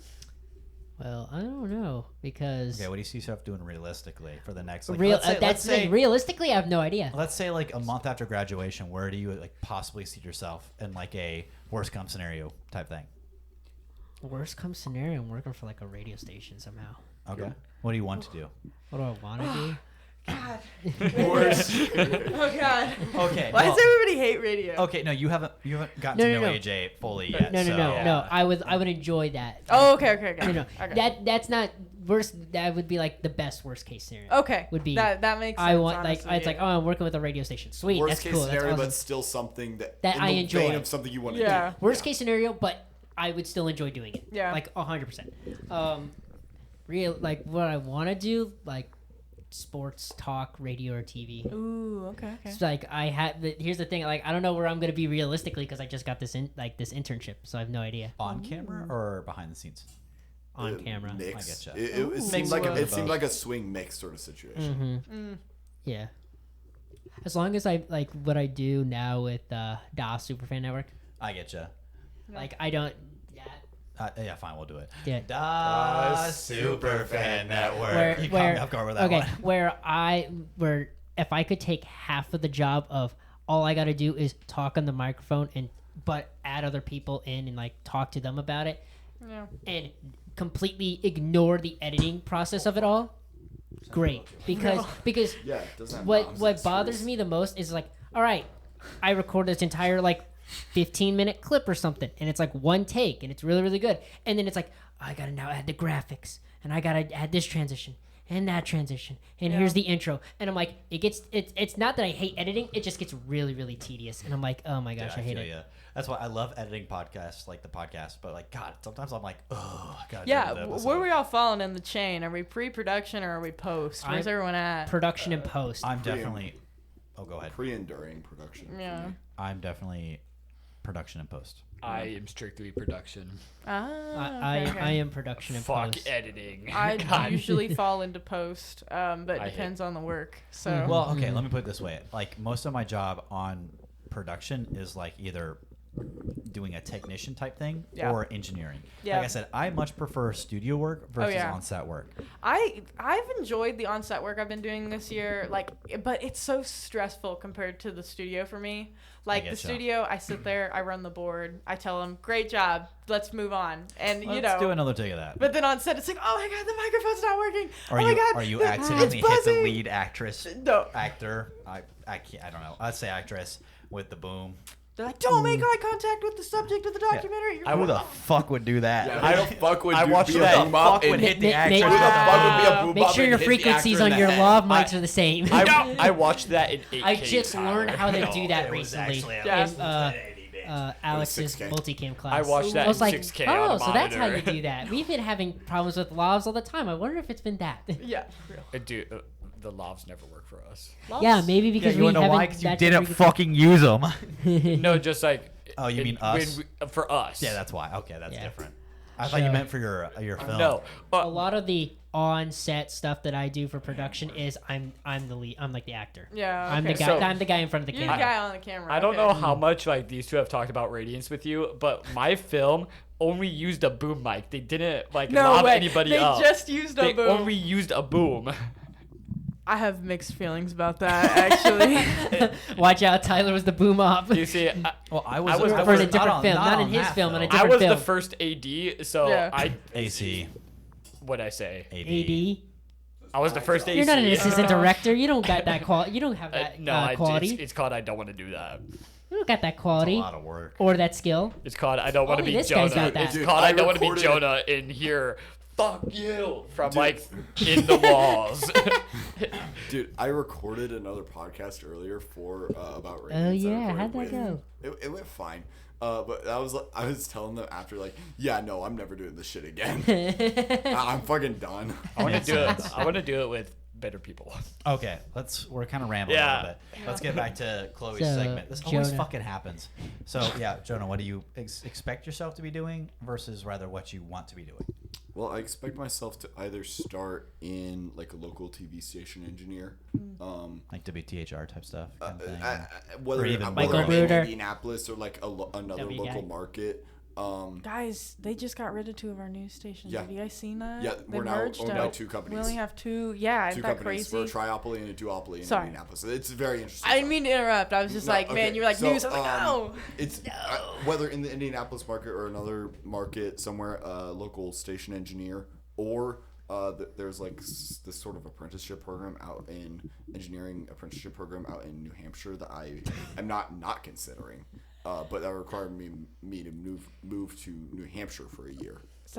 Well, I don't know because Okay, what do you see yourself doing realistically for the next? Like, real. let's say, That's let's the thing. say, Realistically, I have no idea. let's say like a month after graduation, where do you like possibly see yourself in like a worst come scenario type thing? Worst come scenario, I'm working for like a radio station somehow. Okay. What do you want to do? What do I want to do? Oh God. Okay. Why well- does everybody hate radio? Okay, no, you haven't gotten No, to no, know no. AJ fully yet. No, no, so. no, no. I would enjoy that. Oh, okay, okay, okay. No, no. Okay. That's not worst. That would be like the best worst case scenario. Okay. Would be that makes sense. I want honestly, it's like yeah. oh I'm working with a radio station. Sweet, Worst that's case cool. scenario, that's but awesome. still something that That in I the enjoy. vein of something you want to Yeah. do. Worst case scenario, but I would still enjoy doing it. Yeah. Like 100%. Real like what I want to do like sports talk, radio or TV. Ooh, okay. It's like I had. Here's the thing. Like I don't know where I'm gonna be realistically because I just got this this internship, so I have no idea. On camera or behind the scenes? On camera. Mix. I getcha. It seemed Mix like of it both. seemed like a swing mix sort of situation. Mm-hmm. Yeah. As long as I like what I do now with DOS Superfan Network, I get you. like I don't. Yeah, fine, we'll do it. Yeah. Superfan Network. Where You caught me off guard with that okay, one. where if I could take half of the job of all I got to do is talk on the microphone but add other people in and like talk to them about it, Yeah. and completely ignore the editing process of it all. Great, because Yeah, it doesn't have what nonsense. bothers me the most is like, all right, I record this entire like 15-minute clip or something, and it's like one take, and it's really really good, and then it's like I gotta now add the graphics, and I gotta add this transition and that transition, and here's the intro, and I'm like, it's not that I hate editing, it just gets really really tedious, and I'm like, oh my gosh, I hate it. Yeah, that's why I love editing podcasts, like the podcast. But like, God, sometimes I'm like, oh, God. Yeah, where are we all falling in the chain? Are we pre-production or are we post? Where's I'm everyone at? Production and post. I'm definitely. Oh, go ahead. Pre and during production. Yeah. I'm definitely production and post. I am strictly production. I am production and Fuck post. editing. I God. usually fall into post, but it I hate- depends on the work. So Mm-hmm. Well, okay, let me put it this way. Like, most of my job on production is like either doing a technician type thing Yeah. or engineering. Yeah. Like I said, I much prefer studio work versus yeah. on-set work. I've enjoyed the on-set work I've been doing this year, like, but it's so stressful compared to the studio for me. Like the getcha. studio, I sit there, I run the board, I tell them, "Great job, let's move on," and you Let's know. do another take of that. But then on set, it's like, "Oh my god, the microphone's not working. Are oh my you god, are you the- accidentally it's hit the buzzing." lead actress? No. Actor? I can't. I don't know. I'd say actress with the boom. They're like, "Don't make eye contact with the subject of the documentary." You're Who like, the fuck would do that? Yeah, who the fuck would I do- watched be a that. boom bop Fuck would and hit the make- actress. make- with Who the the fuck would be a boom. boom Make bop sure and your hit the frequencies actor in on the your head? lav mics are the same. I watched that in 8K. I just learned how they No, do that it was recently actually a- Yeah. in Alex's 6K. multicam class. I watched that I was in like, 6K oh, on a so that's how you monitor. do that. We've been having problems with lavs all the time. I wonder if it's been that. Yeah, for real. Dude, the lavs never work for us. Yeah, maybe Yeah, because you we wanna know haven't. why? Because you that didn't frequency- fucking use them. No, just like. Oh, you mean when us? for us. Yeah, that's why. Okay, that's Yeah. different. I thought you So- meant for your film. No. A lot of the on-set stuff that I do for production is I'm the lead. I'm like the actor. Yeah, I'm the okay. guy. So- I'm the guy in front of the You're the camera. guy on the camera. I don't okay. know how much like these two have talked about radiance with you, but my film only used a boom mic. They didn't like No lob way. anybody They up. just used a They boom. only used a boom. I have mixed feelings about that, actually. Watch out, Tyler was the boom op. You see, Well, I I was was I the for was a first- different film, not in on his that, film, in a though. I different was film. the first AD, so Yeah. I AC AD. what I say. I was the first AC. You're not an assistant director. You don't got that quality. You don't have that No, quality. it's called I don't want to do that. You don't got that It's a quality lot of work. or that skill. It's called I don't want to Only be this guy's Jonah. got that. It's Dude, called I I don't want to be recorded- Jonah in here. Fuck you from like in the walls. Dude, I recorded another podcast earlier for about ratings. Oh I yeah, recorded how'd that with- go? It went fine. But I was telling them after, like, yeah, no, I'm never doing this shit again. I'm fucking done. I want to do it. I want to do it with better people. Okay, we're kind of rambling a Yeah. little bit. Let's get back to Chloe's So, segment. This always Jonah. fucking happens. So yeah, Jonah, what do you expect yourself to be doing versus rather what you want to be doing? Well, I expect myself to either start in like a local TV station engineer, Like WTHR type stuff. Kind of thing. whether Or even I'm Michael in Bruder. Indianapolis or like another W local guy. market. Guys, they just got rid of 2 of our news stations. Yeah. Have you guys seen that? Yeah, They we're now merged owned by up. 2 companies. We only have 2. Yeah, isn't Two that companies. crazy? We're a triopoly and a duopoly in Sorry. Indianapolis. It's very interesting. I didn't mean to interrupt. I was just No, like, man, okay. you were like So, news. I was like, no. It's whether in the Indianapolis market or another market somewhere, a local station engineer, or there's like this sort of apprenticeship program out in engineering apprenticeship program out in New Hampshire that I am not considering, but that required me to move to New Hampshire for a year. Is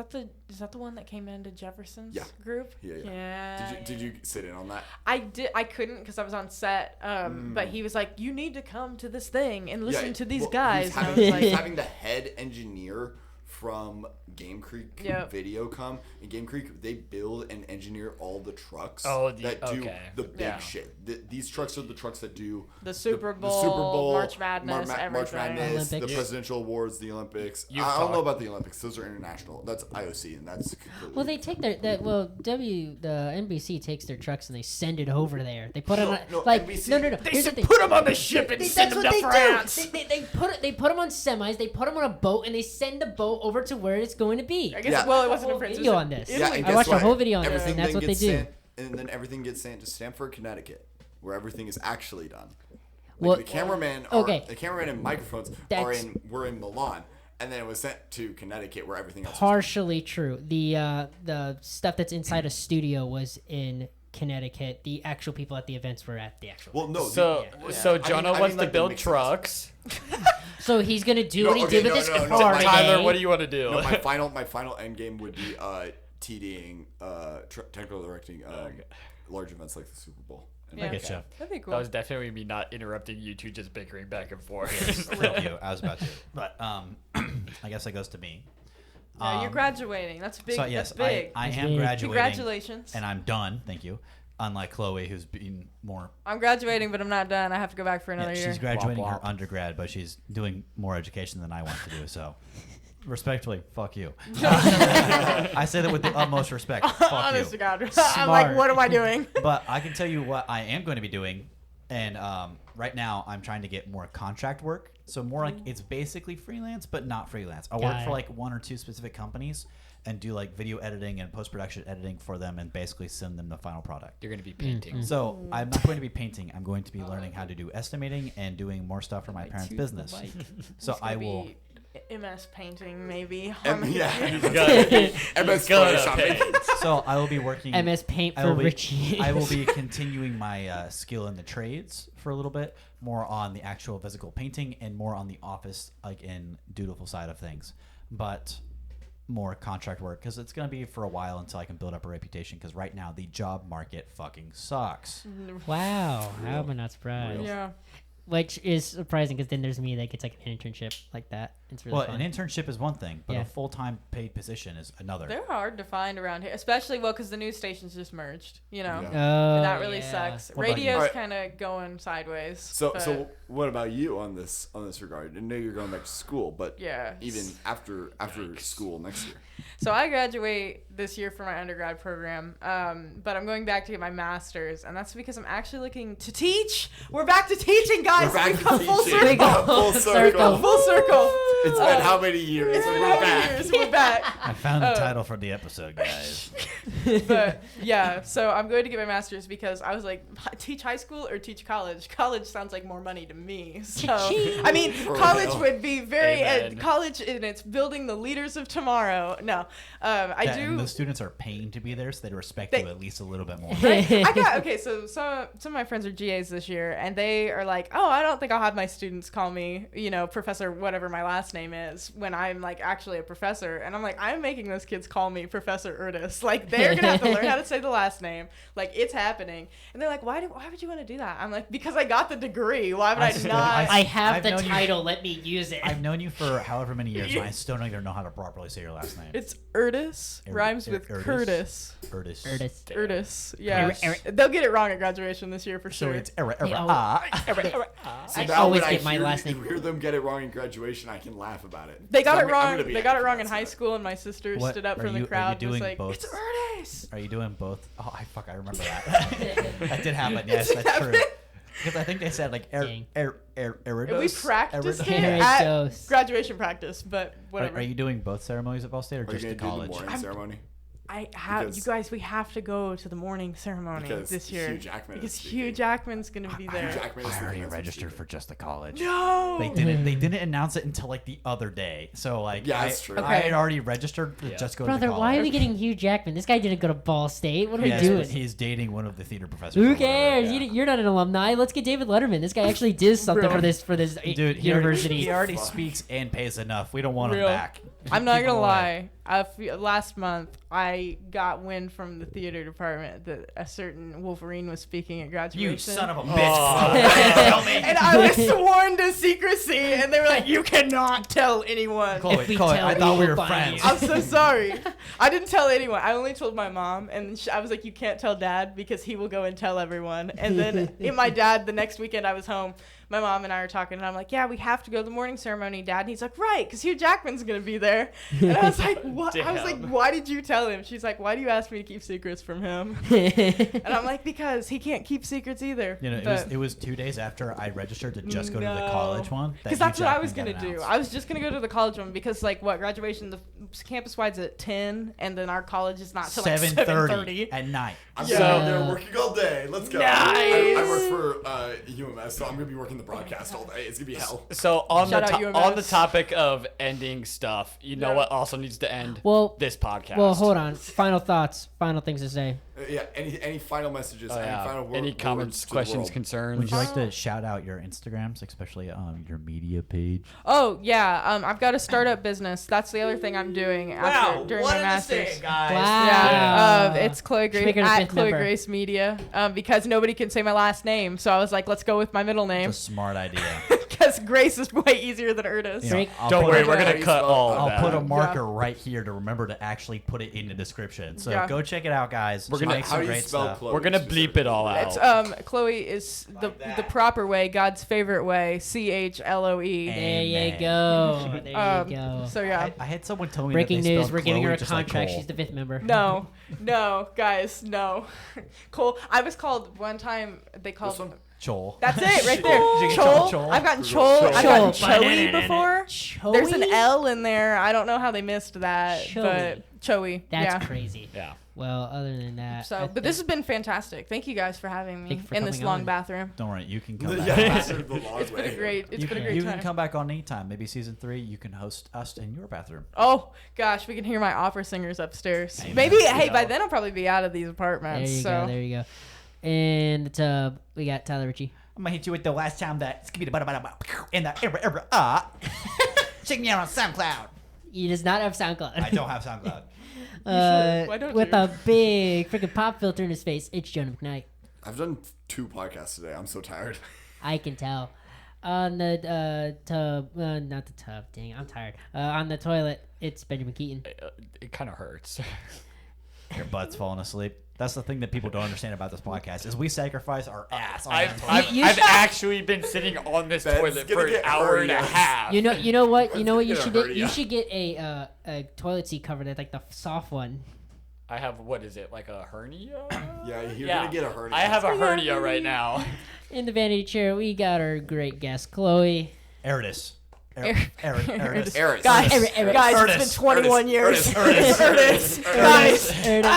that the one that came into Jefferson's Yeah. group? Yeah. Yeah. Did you sit in on that? I did. I couldn't because I was on set. But he was like, "You need to come to this thing and listen to these well, guys." He's And I having, was like, he's having the head engineer from Game Creek Yep. Video come. In Game Creek, they build and engineer all the trucks Oh, that do okay. the big Yeah. shit. These trucks are the trucks that do The Super Bowl, March Madness, March everything. Madness, the Olympics. presidential awards, the Olympics. You've I don't know talked- about the Olympics; those are international. That's IOC, and that's completely. Well, they take the NBC takes their trucks and they send it over there. They put it on no, like NBC no. They Here's the should thing. put them on the ship and send them That's to what they France. do. They put them on semis. They put them on a boat and they send the boat over to where it's going to be. I guess. Yeah. Well, it I wasn't watched a in whole France. video it was on in this. Italy. and I guess watched a what? whole video on this, Everything and that's then what they gets do. sent- and then everything gets sent to Stamford, Connecticut, where everything is actually done. Like Well, the cameraman, okay. the cameraman and microphones were in Milan, and then it was sent to Connecticut, where everything else. Partially true. The stuff that's inside a studio was in Connecticut. The actual people at the events were at the actual. Well, no. So Jonah I wants mean, to like, the build mixes. trucks. So he's gonna do No, what he okay, did with no, his no, no, car my- today. Tyler, what do you want to do? No, my final end game would be TDing, technical directing large events like the Super Bowl. And Yeah. I get you. That'd be cool. That was definitely me not interrupting you two just bickering back and forth. Thank you. I was about to. But I guess that goes to me. No, you're graduating. That's big. So yes, That's big. I am big. graduating. Congratulations. And I'm done. Thank you. Unlike Chloe, who's been more. I'm graduating, but I'm not done. I have to go back for another Yeah, year. she's graduating Womp her womp. undergrad, but she's doing more education than I want to do. So, respectfully, fuck you. I say that with the utmost respect. Fuck Honest you. to God. I'm like, Smart. what am I doing? But I can tell you what I am going to be doing, and right now I'm trying to get more contract work. So more like it's basically freelance, but not freelance. I work Got for it. like 1 or 2 specific companies and do like video editing and post production editing for them, and basically send them the final product. You're gonna be painting. So I'm not going to be painting. I'm going to be learning how to do estimating and doing more stuff for my parents' business. So It's I gonna will. be MS painting, maybe. yeah. MS Gonna Photoshopping. paint. So I will be working. MS Paint I for will be, Richie. I will be continuing my skill in the trades for a little bit, more on the actual physical painting and more on the office, like in dutiful side of things, but more contract work because it's going to be for a while until I can build up a reputation. Because right now the job market fucking sucks. Wow, how am I not surprised? Yeah. Which is surprising because then there's me that gets like an internship like that. It's really Well, fun. an internship is one thing, but Yeah. a full-time paid position is another. They're hard to find around here, especially because the news stations just merged. You know, Yeah. Oh, and that really yeah. sucks. What about you? Radio's Alright. kind of going sideways. So but what about you on this regard? I know you're going back to school, but yeah. even after school next year. So I graduate this year for my undergrad program, but I'm going back to get my master's, and that's because I'm actually looking to teach. We're back to teaching, guys. We're back We've to come full teaching. circle. Full circle. Full circle. It's been how many years? It's been We're how back. many years? We're back. I found the title for the episode, guys. But yeah, so I'm going to get my master's because I was like, teach high school or teach college? College sounds like more money to me. So Cha-ching. I mean, For college real. would be very Amen. college, and it's building the leaders of tomorrow. No, I Yeah, do. and the students are paying to be there, so they respect They- you at least a little bit more. I got okay. So some of my friends are GAs this year, and they are like, "Oh, I don't think I'll have my students call me, Professor whatever my last name is when I'm like actually a professor." And I'm like, I'm making those kids call me Professor Erdis. Like they're gonna have to learn how to say the last name. Like it's happening. And they're like, why would you want to do that? I'm like, because I got the degree. Why would I not? I have I've the known you- title. Let me use it. I've known you for however many years, and I still don't even know how to properly say your last name. It's Erdis. Rhymes with Erdis? Curtis. Erdis. Erdis. Erdis. Yeah. Erdis. They'll get it wrong at graduation this year for So sure. it's They always- See, I now always when I get my hear- last name. hear them get it wrong in graduation, I can laugh about it. They got So it I'm wrong. gonna be They got it happy wrong in for high that. school, and my sister What- stood up are from the you crowd and was doing like, both? "It's Erdis." Are you doing both? Oh, I remember that. That did happen. Yes, that's true. Because I think they said like Dang. Eridos. We practiced it Eridos. at graduation practice, but Are, whatever. are you doing both ceremonies at Ball State or Are you just the gonna do the college? morning ceremony? I have Because- you guys. We have to go to the morning ceremony Because this year Hugh Jackman is because speaking. Hugh Jackman's gonna be there. Jackman is I the already commencement registered speaker. for just the college. No. They didn't announce it until like the other day. So like Yeah, that's true. I Okay. had already registered to just go to Brother, the college. why are we getting Hugh Jackman? This guy didn't go to Ball State. What are Yes, we but doing? he's dating one of the theater professors. Who or whatever, cares? yeah. You're not an alumni. Let's get David Letterman. This guy actually did something Bro. for this Dude, university. He already speaks and pays enough. We don't want Real. him back. I'm not Keep him gonna away. lie. Last month, I got wind from the theater department that a certain Wolverine was speaking at graduation. You son of a bitch. Oh. And I was sworn to secrecy, and they were like, "You cannot tell anyone." Chloe, If we Chloe, tell, I we thought we will were find friends. you. I'm so sorry. I didn't tell anyone. I only told my mom, and I was like, "You can't tell Dad because he will go and tell everyone." And then my dad, the next weekend I was home, my mom and I were talking, and I'm like, "Yeah, we have to go to the morning ceremony, Dad." And he's like, "Right, because Hugh Jackman's gonna be there." And I was like, "What?" I was like, Damn. "Why did you tell him?" She's like, "Why do you ask me to keep secrets from him?" And I'm like, "Because he can't keep secrets either." You know, it was 2 days after I registered to just go to the No. college one. Because that's what I was gonna do. I was just gonna go to the college one because, like, graduation, the campus wide's at 10, and then our college is not till like 7:30. at night. I'm Yeah. sitting there working all day. Let's go. Nice. I work for UMS, so I'm gonna be working the broadcast all day. It's gonna be hell. So on Shout the out UMS. on the topic of ending stuff, you know Yeah. what also needs to end? Well- this podcast. Well, hold on. Final thoughts. Final things to say. Yeah. Any final messages? Oh, Any yeah. final Any words comments, to the questions, world? concerns? Would you like to shout out your Instagrams, especially your media page? Oh yeah, I've got a startup business. That's the other thing I'm doing after during my masters. guys. Yeah, it's Chloe Grace Speaking of at fifth Chloe member. Grace Media because nobody can say my last name, so I was like, let's go with my middle name It's a smart idea. because Grace is way easier than Erdis. You know, Drake- I'll Don't put worry, a- we're How do gonna you cut spell- all of I'll that. put a marker right here to remember to actually put it in the description. So Yeah. go check it out, guys. We're She gonna- makes How some do you great spell stuff. Chloe? We're gonna bleep it all out. It's Chloe is the proper way, God's favorite way, CHLOE. There you Amen. go. There you go. So yeah. I had someone tell me Breaking that they news. spelled We're giving her Chloe a just like contract. Cole. She's the fifth member. No, guys, no. Cole, I was called one time. They called. This one? Chol. That's it right there. Did you get Chol. Chol? I've gotten Chol. I've gotten Chol. Choey before. Choey? There's an L in there. I don't know how they missed that, Choey. but Choey. That's yeah. crazy. yeah. Well, other than that. So, but this has been fantastic. Thank you guys for having me Thank you for in this coming long on. bathroom. Don't worry, you can come back. Yeah, this is the long It's been a way. great. It's been a great You time. can come back on anytime. Maybe season 3, you can host us in your bathroom. Oh gosh, we can hear my opera singers upstairs. Amen. Maybe You by know. then I'll probably be out of these There apartments. you so go. There you go. In the tub, we got Tyler Ritchie. I'm gonna hit you with the last time that in the check me out on SoundCloud. He does not have SoundCloud. I don't have SoundCloud. Why don't with you? a big freaking pop filter in his face, it's Jonah McKnight. I've done 2 podcasts today. I'm so tired. I can tell. On the tub, not the tub. Dang, I'm tired. On the toilet, it's Benjamin Keaton. It kind of hurts. Your butt's falling asleep. That's the thing that people don't understand about this podcast is we sacrifice our ass on I've, that I've, You I've should- actually been sitting on this Ben's toilet gonna for an get hour and a hernias. half. You know what? You know what you It's should gonna get? You hurt should get a toilet seat cover that's like the soft one. I have, what is it, like a hernia? Yeah, you're Yeah. gonna get a hernia. I have a hernia right now. In the vanity chair, we got our great guest, Chloe. Erdis. Ernest. Eris. Guys, Ernest. guys, Ernest. it's been 21 years. Ernest. Guys. Ernest.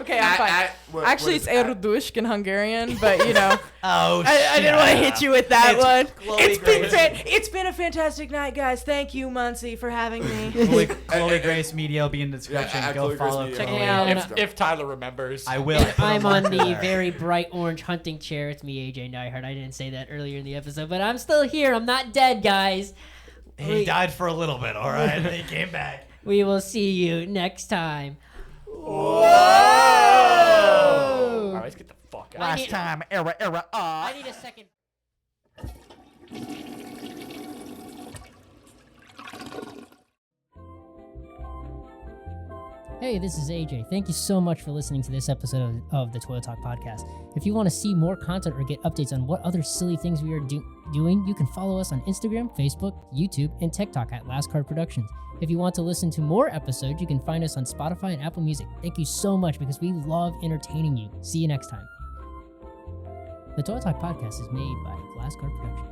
Okay, I'm fine. Actually, it's Erdushk in Hungarian, but you know, Oh, I didn't want to hit you with that It's one. Chloe Grace. It's been a fantastic night, guys. Thank you, Muncie, for having me. Chloe Grace Media will be in the description. Yeah, Go Chloe Grace follow Media. Check Chloe. me out. If Tyler remembers. I will. I'm on the very bright orange hunting chair. It's me, AJ Nyhart. I didn't say that earlier in the episode, but I'm still here. I'm not dead, guys. He died for a little bit, all right? And he came back. We will see you next time. All right, let's get the fuck out. Last time, era. I need a second. Hey, this is AJ. Thank you so much for listening to this episode of the Toilet Talk Podcast. If you want to see more content or get updates on what other silly things we are doing, you can follow us on Instagram, Facebook, YouTube, and TikTok at Last Card Productions. If you want to listen to more episodes, you can find us on Spotify and Apple Music. Thank you so much because we love entertaining you. See you next time. The Toilet Talk Podcast is made by Last Card Productions.